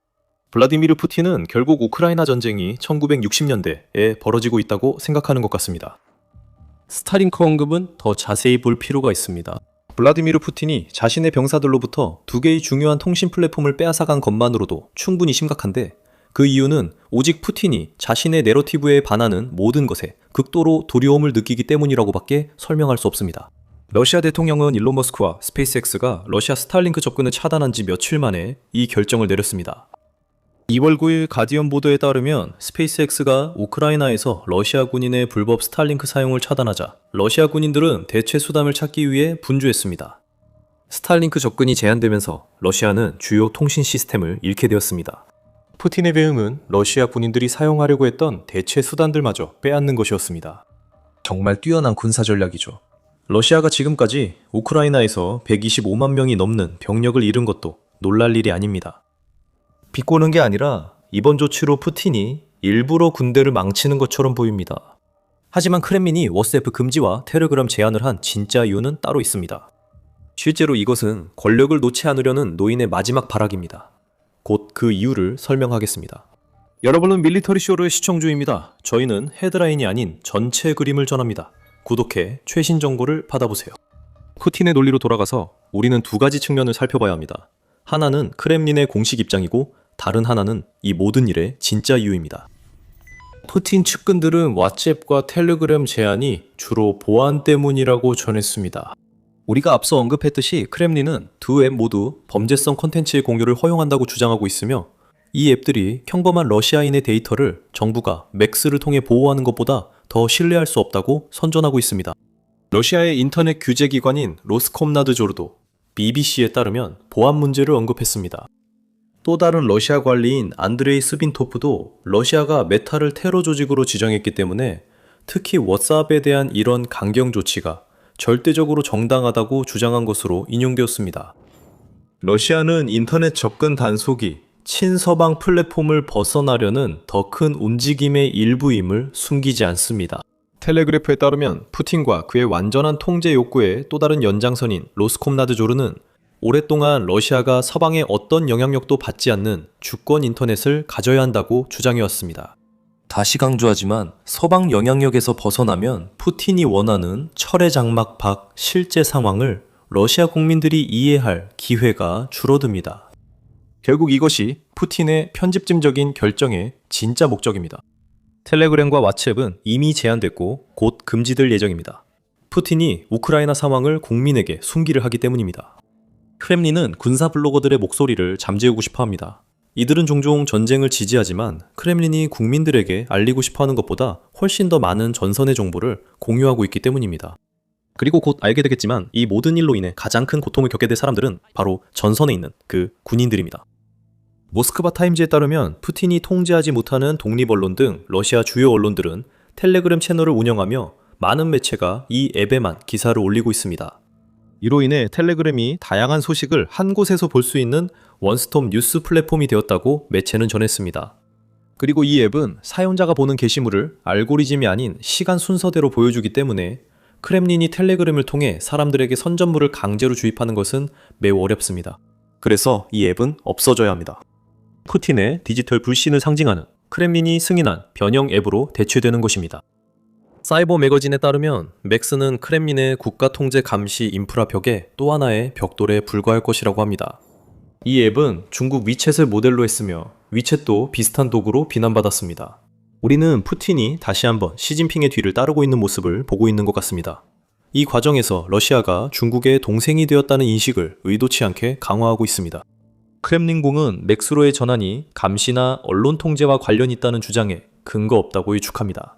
블라디미르 푸틴은 결국 우크라이나 전쟁이 1960년대에 벌어지고 있다고 생각하는 것 같습니다. 스타링크 언급은 더 자세히 볼 필요가 있습니다. 블라디미르 푸틴이 자신의 병사들로부터 두 개의 중요한 통신 플랫폼을 빼앗아간 것만으로도 충분히 심각한데 그 이유는 오직 푸틴이 자신의 내러티브에 반하는 모든 것에 극도로 두려움을 느끼기 때문이라고밖에 설명할 수 없습니다. 러시아 대통령은 일론 머스크와 스페이스X가 러시아 스타링크 접근을 차단한 지 며칠 만에 이 결정을 내렸습니다. 2월 9일 가디언 보도에 따르면 스페이스X가 우크라이나에서 러시아 군인의 불법 스타링크 사용을 차단하자 러시아 군인들은 대체 수단을 찾기 위해 분주했습니다. 스타링크 접근이 제한되면서 러시아는 주요 통신 시스템을 잃게 되었습니다. 푸틴의 배응은 러시아 군인들이 사용하려고 했던 대체 수단들마저 빼앗는 것이었습니다. 정말 뛰어난 군사 전략이죠. 러시아가 지금까지 우크라이나에서 125만 명이 넘는 병력을 잃은 것도 놀랄 일이 아닙니다. 비꼬는 게 아니라 이번 조치로 푸틴이 일부러 군대를 망치는 것처럼 보입니다. 하지만 크렘린이 워스애프 금지와 텔레그램 제한을 한 진짜 이유는 따로 있습니다. 실제로 이것은 권력을 놓지 않으려는 노인의 마지막 발악입니다. 곧 그 이유를 설명하겠습니다. 여러분은 밀리터리 쇼를 시청 중입니다. 저희는 헤드라인이 아닌 전체 그림을 전합니다. 구독해 최신 정보를 받아보세요. 푸틴의 논리로 돌아가서 우리는 두 가지 측면을 살펴봐야 합니다. 하나는 크렘린의 공식 입장이고 다른 하나는 이 모든 일의 진짜 이유입니다. 푸틴 측근들은 왓츠앱과 텔레그램 제한이 주로 보안 때문이라고 전했습니다. 우리가 앞서 언급했듯이 크렘린은 두 앱 모두 범죄성 콘텐츠의 공유를 허용한다고 주장하고 있으며 이 앱들이 평범한 러시아인의 데이터를 정부가 맥스를 통해 보호하는 것보다 더 신뢰할 수 없다고 선전하고 있습니다. 러시아의 인터넷 규제 기관인 로스콤나드조르도 BBC에 따르면 보안 문제를 언급했습니다. 또 다른 러시아 관리인 안드레이 스빈토프도 러시아가 메타를 테러 조직으로 지정했기 때문에 특히 워스앱에 대한 이런 강경 조치가 절대적으로 정당하다고 주장한 것으로 인용되었습니다. 러시아는 인터넷 접근 단속이 친서방 플랫폼을 벗어나려는 더 큰 움직임의 일부임을 숨기지 않습니다. 텔레그래프에 따르면 푸틴과 그의 완전한 통제 욕구의 또 다른 연장선인 로스콤나드조르는 오랫동안 러시아가 서방의 어떤 영향력도 받지 않는 주권 인터넷을 가져야 한다고 주장해왔습니다. 다시 강조하지만 서방 영향력에서 벗어나면 푸틴이 원하는 철의 장막 밖 실제 상황을 러시아 국민들이 이해할 기회가 줄어듭니다. 결국 이것이 푸틴의 편집점적인 결정의 진짜 목적입니다. 텔레그램과 왓츠앱은 이미 제한됐고 곧 금지될 예정입니다. 푸틴이 우크라이나 상황을 국민에게 숨기를 하기 때문입니다. 크렘린은 군사 블로거들의 목소리를 잠재우고 싶어 합니다. 이들은 종종 전쟁을 지지하지만 크렘린이 국민들에게 알리고 싶어하는 것보다 훨씬 더 많은 전선의 정보를 공유하고 있기 때문입니다. 그리고 곧 알게 되겠지만 이 모든 일로 인해 가장 큰 고통을 겪게 될 사람들은 바로 전선에 있는 그 군인들입니다. 모스크바 타임즈에 따르면 푸틴이 통제하지 못하는 독립 언론 등 러시아 주요 언론들은 텔레그램 채널을 운영하며 많은 매체가 이 앱에만 기사를 올리고 있습니다. 이로 인해 텔레그램이 다양한 소식을 한 곳에서 볼 수 있는 원스톱 뉴스 플랫폼이 되었다고 매체는 전했습니다. 그리고 이 앱은 사용자가 보는 게시물을 알고리즘이 아닌 시간 순서대로 보여주기 때문에 크렘린이 텔레그램을 통해 사람들에게 선전물을 강제로 주입하는 것은 매우 어렵습니다. 그래서 이 앱은 없어져야 합니다. 푸틴의 디지털 불신을 상징하는 크렘린이 승인한 변형 앱으로 대체되는 것입니다. 사이버 매거진에 따르면 맥스는 크렘린의 국가 통제 감시 인프라 벽의 또 하나의 벽돌에 불과할 것이라고 합니다. 이 앱은 중국 위챗을 모델로 했으며 위챗도 비슷한 도구로 비난받았습니다. 우리는 푸틴이 다시 한번 시진핑의 뒤를 따르고 있는 모습을 보고 있는 것 같습니다. 이 과정에서 러시아가 중국의 동생이 되었다는 인식을 의도치 않게 강화하고 있습니다. 크렘린궁은 맥스로의 전환이 감시나 언론 통제와 관련이 있다는 주장에 근거 없다고 일축합니다.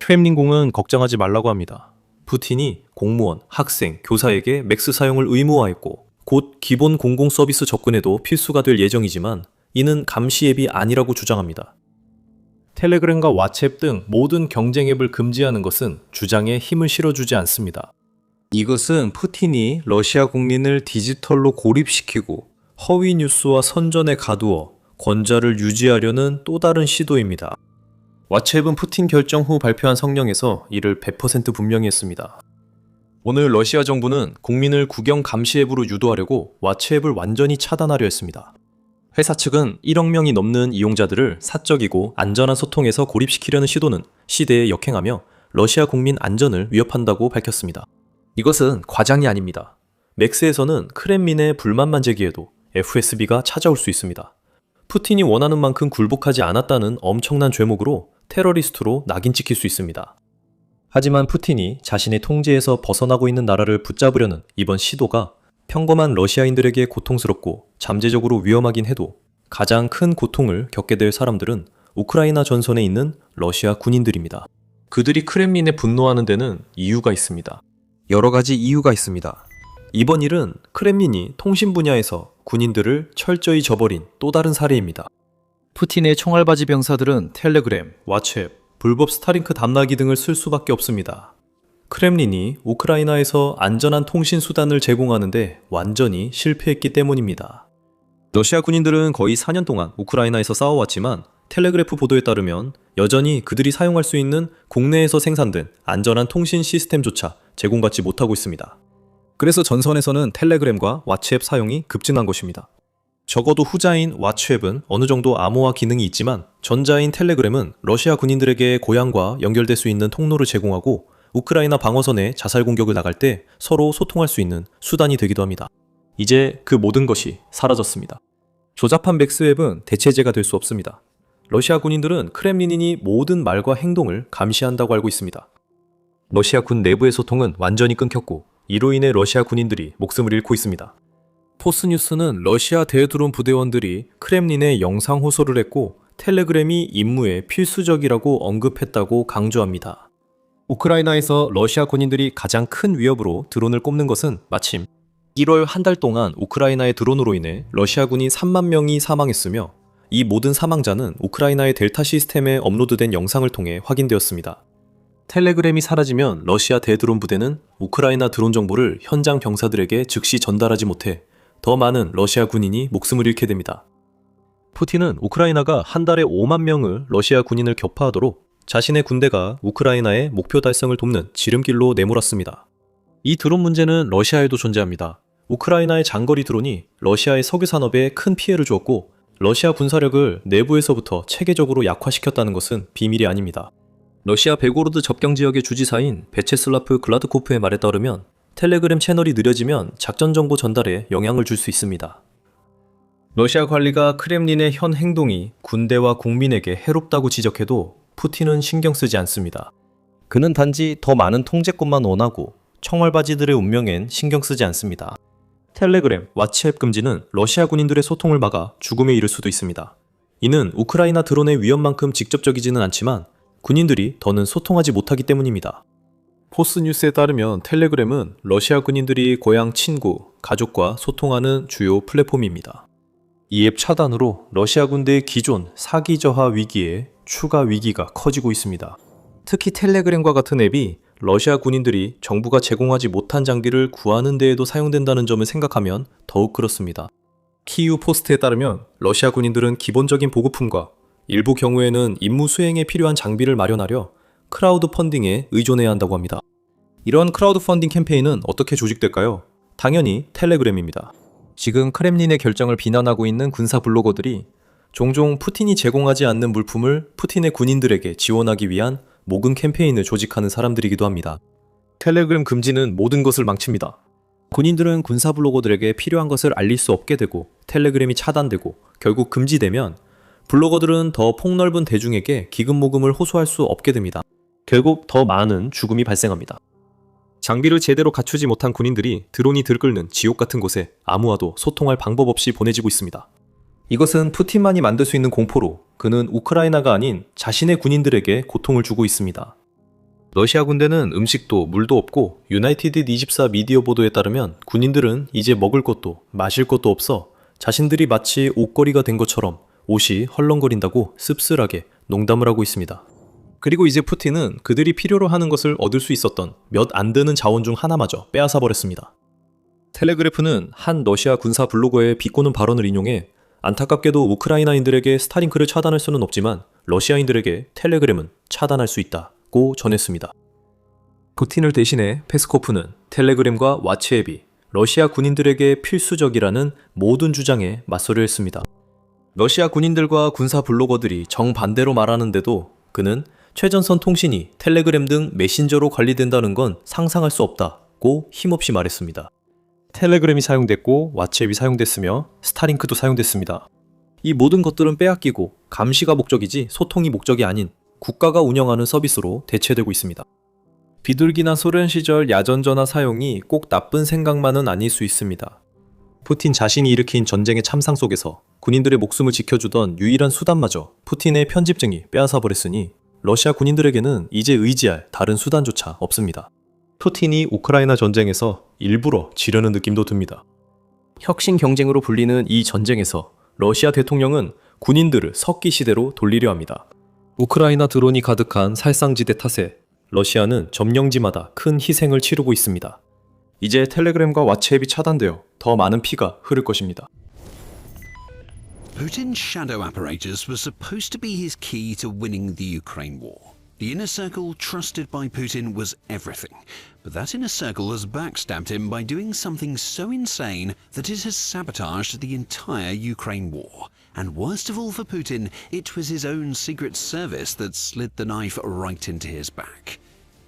크렘린궁은 걱정하지 말라고 합니다. 푸틴이 공무원, 학생, 교사에게 맥스 사용을 의무화했고 곧 기본 공공 서비스 접근에도 필수가 될 예정이지만 이는 감시 앱이 아니라고 주장합니다. 텔레그램과 왓츠앱 등 모든 경쟁 앱을 금지하는 것은 주장에 힘을 실어주지 않습니다. 이것은 푸틴이 러시아 국민을 디지털로 고립시키고 허위 뉴스와 선전에 가두어 권좌를 유지하려는 또 다른 시도입니다. 왓츠앱은 푸틴 결정 후 발표한 성명에서 이를 100% 분명히 했습니다. 오늘 러시아 정부는 국민을 국영 감시 앱으로 유도하려고 왓츠앱을 완전히 차단하려 했습니다. 회사 측은 1억 명이 넘는 이용자들을 사적이고 안전한 소통에서 고립시키려는 시도는 시대에 역행하며 러시아 국민 안전을 위협한다고 밝혔습니다. 이것은 과장이 아닙니다. 맥스에서는 크렘린의 불만만 제기해도 FSB가 찾아올 수 있습니다. 푸틴이 원하는 만큼 굴복하지 않았다는 엄청난 죄목으로 테러리스트로 낙인 찍힐 수 있습니다. 하지만 푸틴이 자신의 통제에서 벗어나고 있는 나라를 붙잡으려는 이번 시도가 평범한 러시아인들에게 고통스럽고 잠재적으로 위험하긴 해도 가장 큰 고통을 겪게 될 사람들은 우크라이나 전선에 있는 러시아 군인들입니다. 그들이 크렘린에 분노하는 데는 이유가 있습니다. 여러 가지 이유가 있습니다. 이번 일은 크렘린이 통신 분야에서 군인들을 철저히 저버린 또 다른 사례입니다. 푸틴의 총알바지 병사들은 텔레그램, 왓츠앱, 불법 스타링크 담나기 등을 쓸 수밖에 없습니다. 크렘린이 우크라이나에서 안전한 통신 수단을 제공하는데 완전히 실패했기 때문입니다. 러시아 군인들은 거의 4년 동안 우크라이나에서 싸워왔지만 텔레그래프 보도에 따르면 여전히 그들이 사용할 수 있는 국내에서 생산된 안전한 통신 시스템조차 제공받지 못하고 있습니다. 그래서 전선에서는 텔레그램과 왓츠앱 사용이 급증한 것입니다. 적어도 후자인 왓츠앱은 어느 정도 암호화 기능이 있지만 전자인 텔레그램은 러시아 군인들에게 고향과 연결될 수 있는 통로를 제공하고 우크라이나 방어선에 자살 공격을 나갈 때 서로 소통할 수 있는 수단이 되기도 합니다. 이제 그 모든 것이 사라졌습니다. 조잡한 맥스웹은 대체제가 될 수 없습니다. 러시아 군인들은 크렘린이 모든 말과 행동을 감시한다고 알고 있습니다. 러시아 군 내부의 소통은 완전히 끊겼고 이로 인해 러시아 군인들이 목숨을 잃고 있습니다. 포스뉴스는 러시아 대드론 부대원들이 크렘린에 영상 호소를 했고 텔레그램이 임무에 필수적이라고 언급했다고 강조합니다. 우크라이나에서 러시아 군인들이 가장 큰 위협으로 드론을 꼽는 것은 마침 1월 한 달 동안 우크라이나의 드론으로 인해 러시아군이 3만 명이 사망했으며 이 모든 사망자는 우크라이나의 델타 시스템에 업로드된 영상을 통해 확인되었습니다. 텔레그램이 사라지면 러시아 대드론 부대는 우크라이나 드론 정보를 현장 병사들에게 즉시 전달하지 못해 더 많은 러시아 군인이 목숨을 잃게 됩니다. 푸틴은 우크라이나가 한 달에 5만 명을 러시아 군인을 격파하도록 자신의 군대가 우크라이나의 목표 달성을 돕는 지름길로 내몰았습니다. 이 드론 문제는 러시아에도 존재합니다. 우크라이나의 장거리 드론이 러시아의 석유 산업에 큰 피해를 주었고 러시아 군사력을 내부에서부터 체계적으로 약화시켰다는 것은 비밀이 아닙니다. 러시아 베고로드 접경 지역의 주지사인 베체슬라프 글라드코프의 말에 따르면 텔레그램 채널이 느려지면 작전 정보 전달에 영향을 줄 수 있습니다. 러시아 관리가 크렘린의 현 행동이 군대와 국민에게 해롭다고 지적해도 푸틴은 신경 쓰지 않습니다. 그는 단지 더 많은 통제권만 원하고 청알바지들의 운명엔 신경 쓰지 않습니다. 텔레그램, 왓츠앱 금지는 러시아 군인들의 소통을 막아 죽음에 이를 수도 있습니다. 이는 우크라이나 드론의 위험만큼 직접적이지는 않지만 군인들이 더는 소통하지 못하기 때문입니다. 포스뉴스에 따르면 텔레그램은 러시아 군인들이 고향 친구, 가족과 소통하는 주요 플랫폼입니다. 이 앱 차단으로 러시아 군대의 기존 사기 저하 위기에 추가 위기가 커지고 있습니다. 특히 텔레그램과 같은 앱이 러시아 군인들이 정부가 제공하지 못한 장비를 구하는 데에도 사용된다는 점을 생각하면 더욱 그렇습니다. 키이우 포스트에 따르면 러시아 군인들은 기본적인 보급품과 일부 경우에는 임무 수행에 필요한 장비를 마련하려 크라우드 펀딩에 의존해야 한다고 합니다. 이런 크라우드 펀딩 캠페인은 어떻게 조직될까요? 당연히 텔레그램입니다. 지금 크렘린의 결정을 비난하고 있는 군사 블로거들이 종종 푸틴이 제공하지 않는 물품을 푸틴의 군인들에게 지원하기 위한 모금 캠페인을 조직하는 사람들이기도 합니다. 텔레그램 금지는 모든 것을 망칩니다. 군인들은 군사 블로거들에게 필요한 것을 알릴 수 없게 되고 텔레그램이 차단되고 결국 금지되면 블로거들은 더 폭넓은 대중에게 기금 모금을 호소할 수 없게 됩니다. 결국 더 많은 죽음이 발생합니다. 장비를 제대로 갖추지 못한 군인들이 드론이 들끓는 지옥 같은 곳에 아무와도 소통할 방법 없이 보내지고 있습니다. 이것은 푸틴만이 만들 수 있는 공포로 그는 우크라이나가 아닌 자신의 군인들에게 고통을 주고 있습니다. 러시아 군대는 음식도 물도 없고 유나이티드 24 미디어 보도에 따르면 군인들은 이제 먹을 것도 마실 것도 없어 자신들이 마치 옷걸이가 된 것처럼 옷이 헐렁거린다고 씁쓸하게 농담을 하고 있습니다. 그리고 이제 푸틴은 그들이 필요로 하는 것을 얻을 수 있었던 몇 안 되는 자원 중 하나마저 빼앗아 버렸습니다. 텔레그래프는 한 러시아 군사 블로거의 비꼬는 발언을 인용해 안타깝게도 우크라이나인들에게 스타링크를 차단할 수는 없지만 러시아인들에게 텔레그램은 차단할 수 있다고 전했습니다. 푸틴을 대신해 페스코프는 텔레그램과 왓츠앱이 러시아 군인들에게 필수적이라는 모든 주장에 맞서려 했습니다. 러시아 군인들과 군사 블로거들이 정반대로 말하는데도 그는 최전선 통신이 텔레그램 등 메신저로 관리된다는 건 상상할 수 없다고 힘없이 말했습니다. 텔레그램이 사용됐고 왓츠앱이 사용됐으며 스타링크도 사용됐습니다. 이 모든 것들은 빼앗기고 감시가 목적이지 소통이 목적이 아닌 국가가 운영하는 서비스로 대체되고 있습니다. 비둘기나 소련 시절 야전 전화 사용이 꼭 나쁜 생각만은 아닐 수 있습니다. 푸틴 자신이 일으킨 전쟁의 참상 속에서 군인들의 목숨을 지켜주던 유일한 수단마저 푸틴의 편집증이 빼앗아 버렸으니 러시아 군인들에게는 이제 의지할 다른 수단조차 없습니다. 푸틴이 우크라이나 전쟁에서 일부러 지려는 느낌도 듭니다. 혁신 경쟁으로 불리는 이 전쟁에서 러시아 대통령은 군인들을 석기 시대로 돌리려 합니다. 우크라이나 드론이 가득한 살상지대 탓에 러시아는 점령지마다 큰 희생을 치르고 있습니다. 이제 텔레그램과 왓츠앱이 차단되어 더 많은 피가 흐를 것입니다. Putin's shadow apparatus was supposed to be his key to winning the Ukraine war. The inner circle trusted by Putin was everything, but that inner circle has backstabbed him by doing something so insane that it has sabotaged the entire Ukraine war. And worst of all for Putin, it was his own secret service that slid the knife right into his back.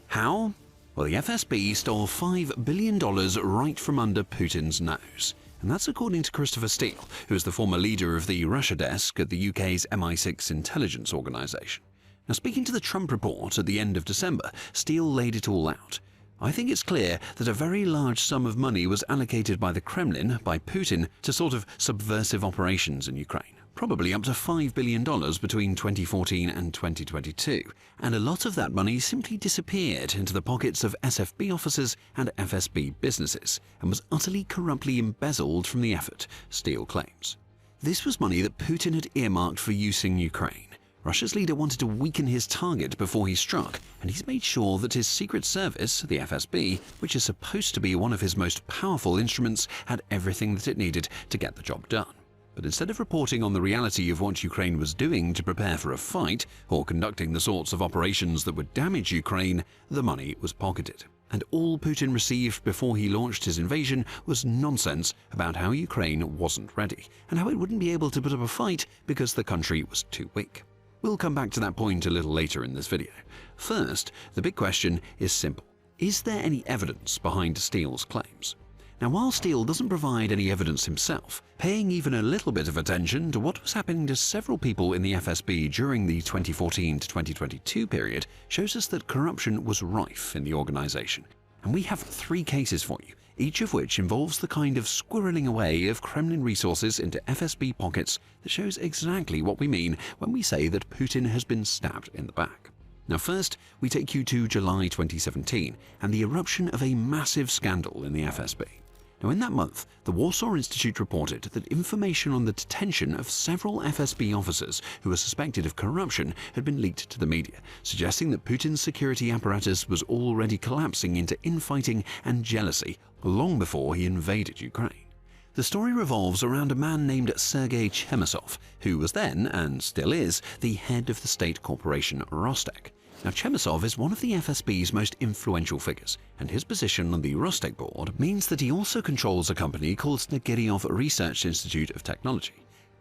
How? Well, the FSB stole $5 billion right from under Putin's nose. And that's according to Christopher Steele, who is the former leader of the Russia desk at the UK's MI6 intelligence organisation. Now, speaking to the Trump report at the end of December, Steele laid it all out. I think it's clear that a very large sum of money was allocated by the Kremlin, by Putin, to sort of subversive operations in Ukraine. Probably up to $5 billion between 2014 and 2022. And a lot of that money simply disappeared into the pockets of SFB officers and FSB businesses, and was utterly corruptly embezzled from the effort, Steele claims. This was money that Putin had earmarked for use in Ukraine. Russia's leader wanted to weaken his target before he struck, and he's made sure that his secret service, the FSB, which is supposed to be one of his most powerful instruments, had everything that it needed to get the job done. But instead of reporting on the reality of what Ukraine was doing to prepare for a fight, or conducting the sorts of operations that would damage Ukraine, the money was pocketed. And all Putin received before he launched his invasion was nonsense about how Ukraine wasn't ready, and how it wouldn't be able to put up a fight because the country was too weak. We'll come back to that point a little later in this video. First, the big question is simple. Is there any evidence behind Steele's claims? Now, while Steele doesn't provide any evidence himself, paying even a little bit of attention to what was happening to several people in the FSB during the 2014 to 2022 period shows us that corruption was rife in the organization. And we have 3 cases for you, each of which involves the kind of squirreling away of Kremlin resources into FSB pockets that shows exactly what we mean when we say that Putin has been stabbed in the back. Now, first, we take you to July 2017 and the eruption of a massive scandal in the FSB. Now, in that month, the Warsaw Institute reported that information on the detention of several FSB officers who were suspected of corruption had been leaked to the media, suggesting that Putin's security apparatus was already collapsing into infighting and jealousy long before he invaded Ukraine. The story revolves around a man named Sergei Chemysov, who was then, and still is, the head of the state corporation Rostec. Now, Chemysov is one of the FSB's most influential figures, and his position on the Rostec board means that he also controls a company called Snegiryov Research Institute of Technology.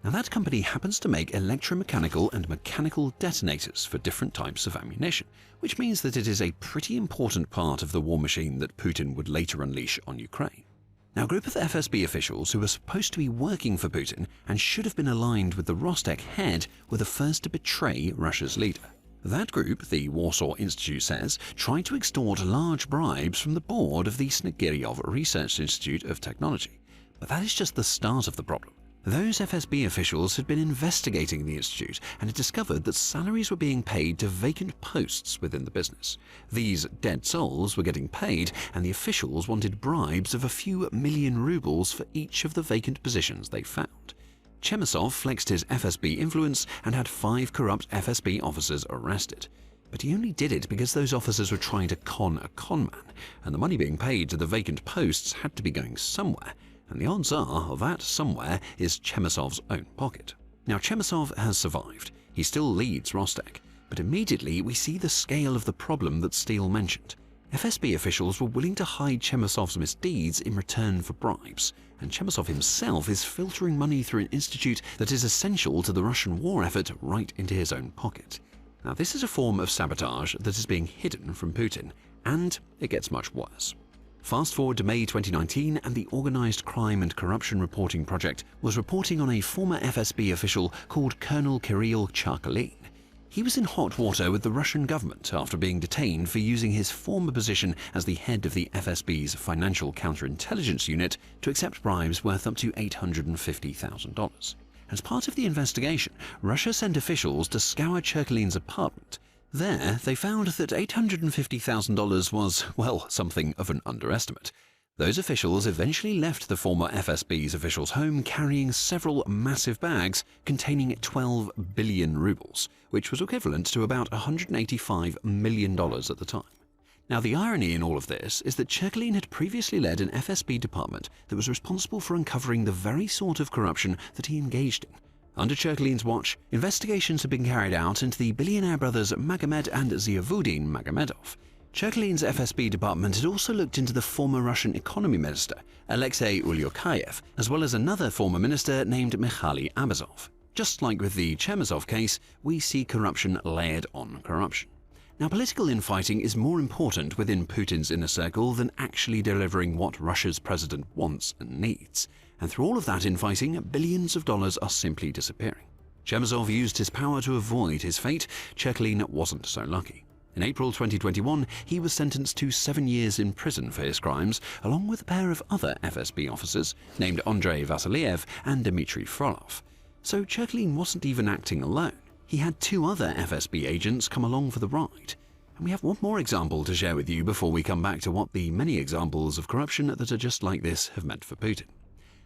Now, that company happens to make electromechanical and mechanical detonators for different types of ammunition, which means that it is a pretty important part of the war machine that Putin would later unleash on Ukraine. Now, a group of FSB officials who were supposed to be working for Putin and should have been aligned with the Rostec head were the first to betray Russia's leader. That group, the Warsaw Institute says, tried to extort large bribes from the board of the Snegiryov Research Institute of Technology. But that is just the start of the problem. Those FSB officials had been investigating the institute and had discovered that salaries were being paid to vacant posts within the business. These dead souls were getting paid, and the officials wanted bribes of a few million rubles for each of the vacant positions they found. Chemysov flexed his FSB influence and had 5 corrupt FSB officers arrested. But he only did it because those officers were trying to con a conman, and the money being paid to the vacant posts had to be going somewhere, and the odds are that somewhere is Chemysov's own pocket. Now, Chemysov has survived. He still leads Rostec, but immediately we see the scale of the problem that Steele mentioned. FSB officials were willing to hide Chemysov's misdeeds in return for bribes, and Chemysov himself is filtering money through an institute that is essential to the Russian war effort right into his own pocket. Now, this is a form of sabotage that is being hidden from Putin, and it gets much worse. Fast forward to May 2019, and the Organized Crime and Corruption Reporting Project was reporting on a former FSB official called Colonel Kirill Charkalin. He was in hot water with the Russian government after being detained for using his former position as the head of the FSB's Financial Counterintelligence Unit to accept bribes worth up to $850,000. As part of the investigation, Russia sent officials to scour Cherkalin's apartment, There, they found that $850,000 was, well, something of an underestimate. Those officials eventually left the former FSB's officials' home carrying several massive bags containing 12 billion rubles, which was equivalent to about $185 million at the time. Now, the irony in all of this is that Cherkilin had previously led an FSB department that was responsible for uncovering the very sort of corruption that he engaged in. Under Cherkilin's watch, investigations had been carried out into the billionaire brothers Magomed and Ziauddin Magomedov. Cherkilin's FSB department had also looked into the former Russian economy minister, Alexei Ulyukayev, as well as another former minister named Mikhail Abazov. Just like with the Chemezov case, we see corruption layered on corruption. Now, political infighting is more important within Putin's inner circle than actually delivering what Russia's president wants and needs. And through all of that infighting, billions of dollars are simply disappearing. Chemezov used his power to avoid his fate. Cherkilin wasn't so lucky. In April 2021, he was sentenced to 7 years in prison for his crimes, along with a pair of other FSB officers named Andrei Vasiliev and Dmitry Frolov. So Cherkilin wasn't even acting alone. He had 2 other FSB agents come along for the ride. And we have one more example to share with you before we come back to what the many examples of corruption that are just like this have meant for Putin.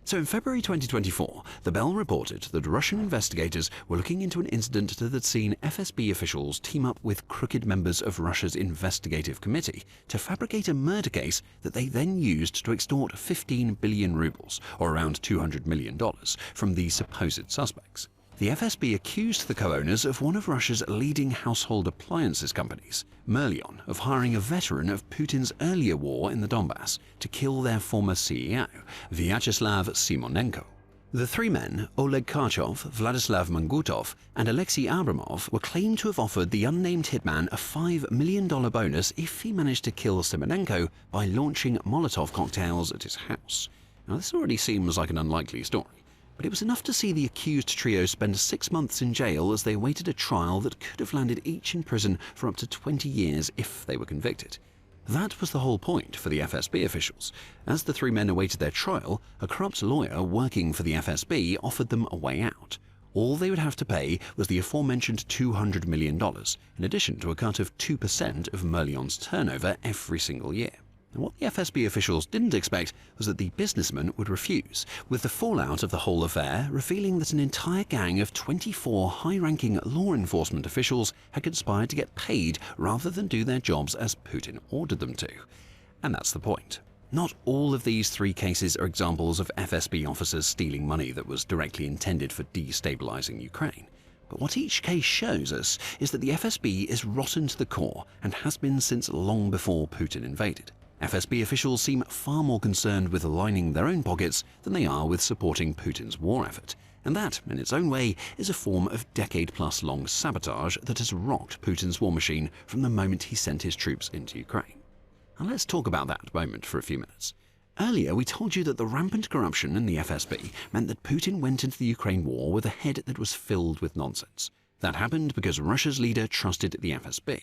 So in February 2024, the Bell reported that Russian investigators were looking into an incident that had seen FSB officials team up with crooked members of Russia's investigative committee to fabricate a murder case that they then used to extort 15 billion rubles, or around $200 million, from the supposed suspects. The FSB accused the co-owners of one of Russia's leading household appliances companies, Merlion, of hiring a veteran of Putin's earlier war in the Donbass to kill their former CEO, Vyacheslav Simonenko. The 3 men, Oleg Karchov, Vladislav Mangutov, and Alexei Abramov, were claimed to have offered the unnamed hitman a $5 million bonus if he managed to kill Simonenko by launching Molotov cocktails at his house. Now, this already seems like an unlikely story, but it was enough to see the accused trio spend 6 months in jail as they awaited a trial that could have landed each in prison for up to 20 years if they were convicted. That was the whole point for the FSB officials. As the 3 men awaited their trial, a corrupt lawyer working for the FSB offered them a way out. All they would have to pay was the aforementioned $200 million, in addition to a cut of 2% of Merlion's turnover every single year. And what the FSB officials didn't expect was that the businessman would refuse, with the fallout of the whole affair revealing that an entire gang of 24 high-ranking law enforcement officials had conspired to get paid rather than do their jobs as Putin ordered them to. And that's the point. Not all of these 3 cases are examples of FSB officers stealing money that was directly intended for destabilizing Ukraine. But what each case shows us is that the FSB is rotten to the core and has been since long before Putin invaded. FSB officials seem far more concerned with lining their own pockets than they are with supporting Putin's war effort. And that, in its own way, is a form of decade-plus-long sabotage that has rocked Putin's war machine from the moment he sent his troops into Ukraine. Now let's talk about that moment for a few minutes. Earlier, we told you that the rampant corruption in the FSB meant that Putin went into the Ukraine war with a head that was filled with nonsense. That happened because Russia's leader trusted the FSB.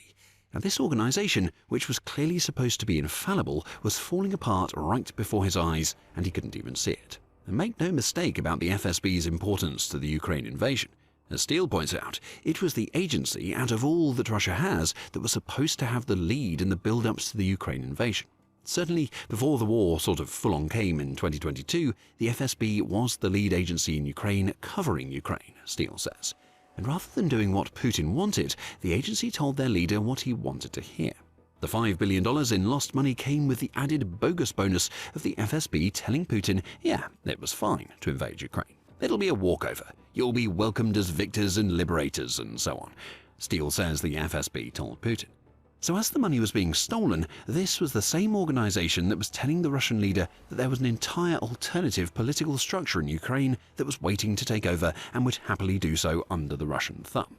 Now, this organization, which was clearly supposed to be infallible, was falling apart right before his eyes, and he couldn't even see it. And make no mistake about the FSB's importance to the Ukraine invasion. As Steele points out, it was the agency out of all that Russia has that was supposed to have the lead in the build-ups to the Ukraine invasion. Certainly, before the war sort of full-on came in 2022, the FSB was the lead agency in Ukraine covering Ukraine, Steele says. And rather than doing what Putin wanted, the agency told their leader what he wanted to hear. The $5 billion in lost money came with the added bogus bonus of the FSB telling Putin, yeah, it was fine to invade Ukraine. It'll be a walkover. You'll be welcomed as victors and liberators and so on, Steele says the FSB told Putin. So as the money was being stolen, this was the same organization that was telling the Russian leader that there was an entire alternative political structure in Ukraine that was waiting to take over and would happily do so under the Russian thumb.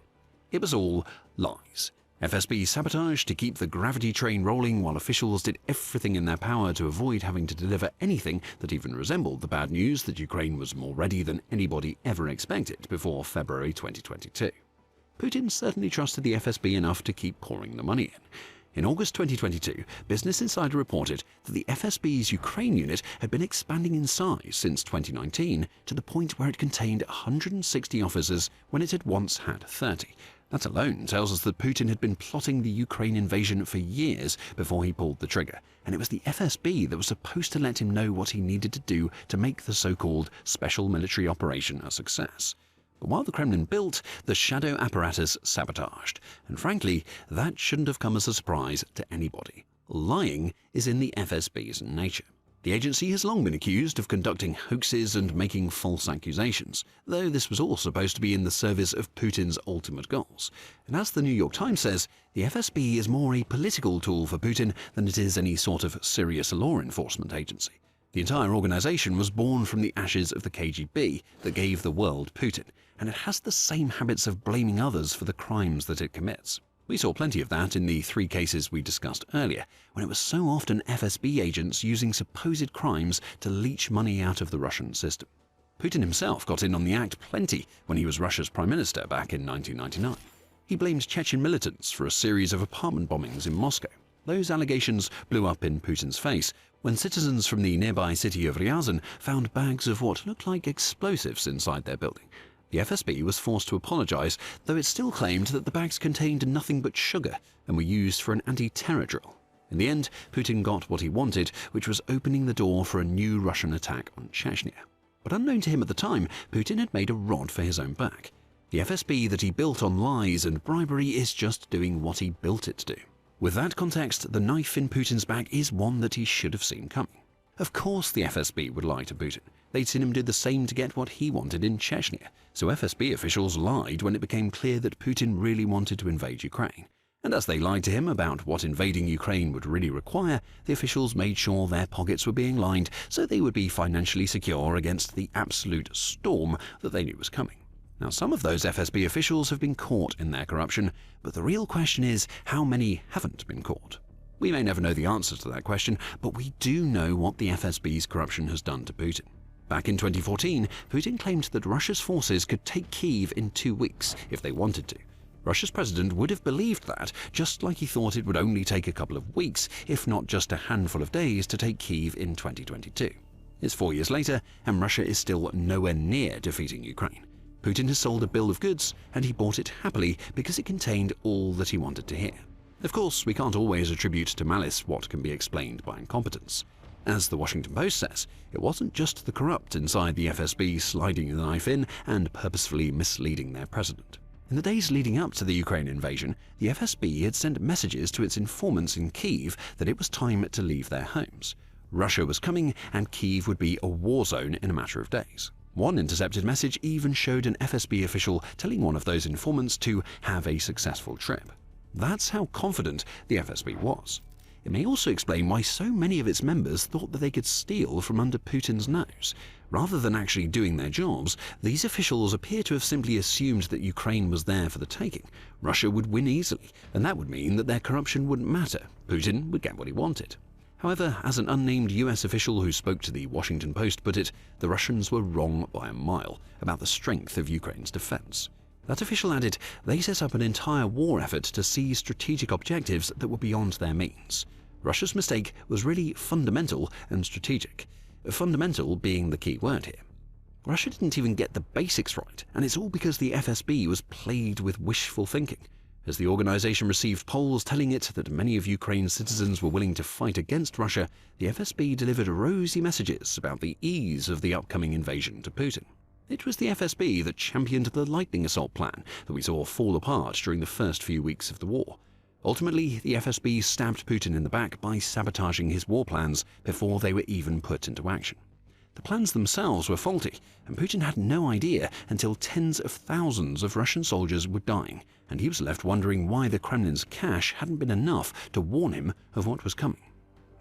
It was all lies. FSB sabotage to keep the gravity train rolling while officials did everything in their power to avoid having to deliver anything that even resembled the bad news that Ukraine was more ready than anybody ever expected before February 2022. Putin certainly trusted the FSB enough to keep pouring the money in. In August 2022, Business Insider reported that the FSB's Ukraine unit had been expanding in size since 2019 to the point where it contained 160 officers when it had once had 30. That alone tells us that Putin had been plotting the Ukraine invasion for years before he pulled the trigger, and it was the FSB that was supposed to let him know what he needed to do to make the so-called special military operation a success. But while the Kremlin built, the shadow apparatus sabotaged, and frankly, that shouldn't have come as a surprise to anybody. Lying is in the FSB's nature. The agency has long been accused of conducting hoaxes and making false accusations, though this was all supposed to be in the service of Putin's ultimate goals. And as the New York Times says, the FSB is more a political tool for Putin than it is any sort of serious law enforcement agency. The entire organization was born from the ashes of the KGB that gave the world Putin, and it has the same habits of blaming others for the crimes that it commits. We saw plenty of that in the 3 cases we discussed earlier, when it was so often FSB agents using supposed crimes to leech money out of the Russian system. Putin himself got in on the act plenty when he was Russia's prime minister back in 1999. He blamed Chechen militants for a series of apartment bombings in Moscow. Those allegations blew up in Putin's face when citizens from the nearby city of Ryazan found bags of what looked like explosives inside their building. The FSB was forced to apologize, though it still claimed that the bags contained nothing but sugar and were used for an anti-terror drill. In the end, Putin got what he wanted, which was opening the door for a new Russian attack on Chechnya. But unknown to him at the time, Putin had made a rod for his own back. The FSB that he built on lies and bribery is just doing what he built it to do. With that context, the knife in Putin's back is one that he should have seen coming. Of course the FSB would lie to Putin. They'd seen him do the same to get what he wanted in Chechnya, so FSB officials lied when it became clear that Putin really wanted to invade Ukraine. And as they lied to him about what invading Ukraine would really require, the officials made sure their pockets were being lined so they would be financially secure against the absolute storm that they knew was coming. Now, some of those FSB officials have been caught in their corruption, but the real question is how many haven't been caught. We may never know the answer to that question, but we do know what the FSB's corruption has done to Putin. Back in 2014, Putin claimed that Russia's forces could take Kyiv in 2 weeks if they wanted to. Russia's president would have believed that, just like he thought it would only take a couple of weeks, if not just a handful of days, to take Kyiv in 2022. It's 4 years later, and Russia is still nowhere near defeating Ukraine. Putin has sold a bill of goods, and he bought it happily because it contained all that he wanted to hear. Of course, we can't always attribute to malice what can be explained by incompetence. As the Washington Post says, it wasn't just the corrupt inside the FSB sliding the knife in and purposefully misleading their president. In the days leading up to the Ukraine invasion, the FSB had sent messages to its informants in Kyiv that it was time to leave their homes. Russia was coming, and Kyiv would be a war zone in a matter of days. One intercepted message even showed an FSB official telling one of those informants to have a successful trip. That's how confident the FSB was. It may also explain why so many of its members thought that they could steal from under Putin's nose. Rather than actually doing their jobs, these officials appear to have simply assumed that Ukraine was there for the taking. Russia would win easily, and that would mean that their corruption wouldn't matter. Putin would get what he wanted. However, as an unnamed US official who spoke to the Washington Post put it, the Russians were wrong by a mile about the strength of Ukraine's defense. That official added they set up an entire war effort to seize strategic objectives that were beyond their means. Russia's mistake was really fundamental and strategic, fundamental being the key word here. Russia didn't even get the basics right, and it's all because the FSB was plagued with wishful thinking. As the organization received polls telling it that many of Ukraine's citizens were willing to fight against Russia, the FSB delivered rosy messages about the ease of the upcoming invasion to Putin. It was the FSB that championed the lightning assault plan that we saw fall apart during the first few weeks of the war. Ultimately, the FSB stabbed Putin in the back by sabotaging his war plans before they were even put into action. The plans themselves were faulty, and Putin had no idea until tens of thousands of Russian soldiers were dying, and he was left wondering why the Kremlin's cash hadn't been enough to warn him of what was coming.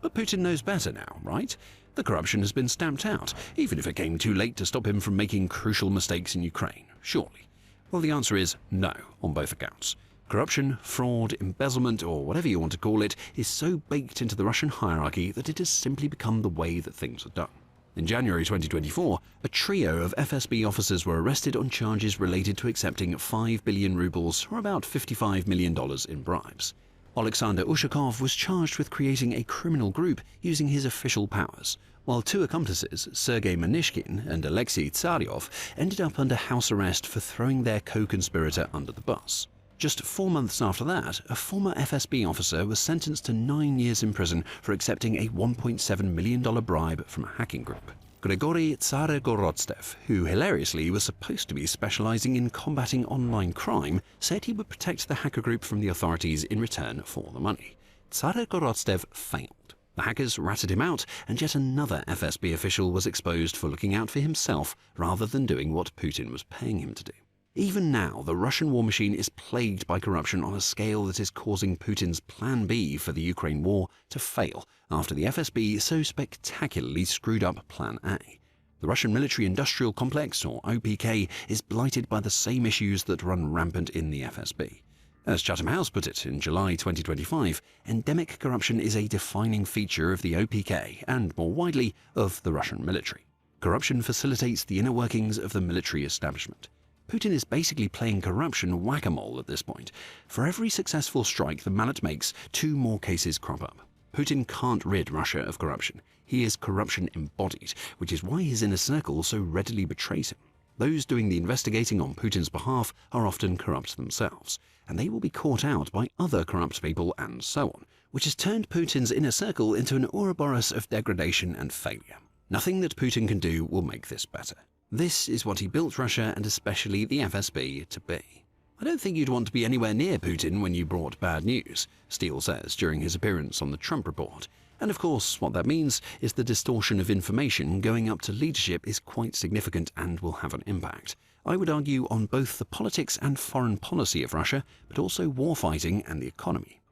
But Putin knows better now, right? The corruption has been stamped out, even if it came too late to stop him from making crucial mistakes in Ukraine, surely. Well, the answer is no on both accounts. Corruption, fraud, embezzlement, or whatever you want to call it, is so baked into the Russian hierarchy that it has simply become the way that things are done. In January 2024, a trio of FSB officers were arrested on charges related to accepting 5 billion rubles, or about $55 million in bribes. Alexander Ushakov was charged with creating a criminal group using his official powers, while 2 accomplices, Sergei Manishkin and Alexei Tsaryov, ended up under house arrest for throwing their co-conspirator under the bus. Just 4 months after that, a former FSB officer was sentenced to 9 years in prison for accepting a $1.7 million bribe from a hacking group. Grigory Tsaregorodtsev, who hilariously was supposed to be specializing in combating online crime, said he would protect the hacker group from the authorities in return for the money. Tsaregorodtsev failed. The hackers ratted him out, and yet another FSB official was exposed for looking out for himself rather than doing what Putin was paying him to do. Even now, the Russian war machine is plagued by corruption on a scale that is causing Putin's Plan B for the Ukraine war to fail after the FSB so spectacularly screwed up Plan A. The Russian military-industrial complex, or OPK, is blighted by the same issues that run rampant in the FSB. As Chatham House put it in July 2025, endemic corruption is a defining feature of the OPK and, more widely, of the Russian military. Corruption facilitates the inner workings of the military establishment. Putin is basically playing corruption whack-a-mole at this point. For every successful strike the mallet makes, 2 more cases crop up. Putin can't rid Russia of corruption. He is corruption embodied, which is why his inner circle so readily betrays him. Those doing the investigating on Putin's behalf are often corrupt themselves, and they will be caught out by other corrupt people and so on, which has turned Putin's inner circle into an Ouroboros of degradation and failure. Nothing that Putin can do will make this better. This is what he built Russia and especially the FSB to be. I don't think you'd want to be anywhere near Putin when you brought bad news, Steele says during his appearance on the Trump Report. And of course, what that means is the distortion of information going up to leadership is quite significant and will have an impact. I would argue on both the politics and foreign policy of Russia, but also warfighting and the economy.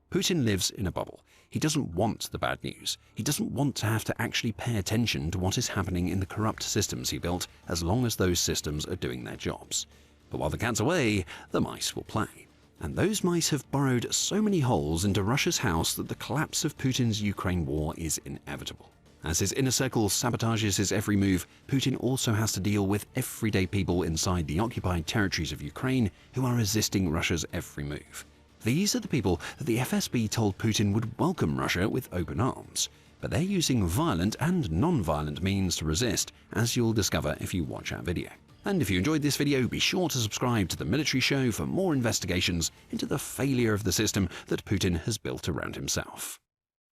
Putin lives in a bubble. He doesn't want the bad news. He doesn't want to have to actually pay attention to what is happening in the corrupt systems he built, as long as those systems are doing their jobs. But while the cat's away, the mice will play. And those mice have burrowed so many holes into Russia's house that the collapse of Putin's Ukraine war is inevitable. As his inner circle sabotages his every move, Putin also has to deal with everyday people inside the occupied territories of Ukraine who are resisting Russia's every move. These are the people that the FSB told Putin would welcome Russia with open arms, but they're using violent and non-violent means to resist, as you'll discover if you watch our video. And if you enjoyed this video, be sure to subscribe to The Military Show for more investigations into the failure of the system that Putin has built around himself.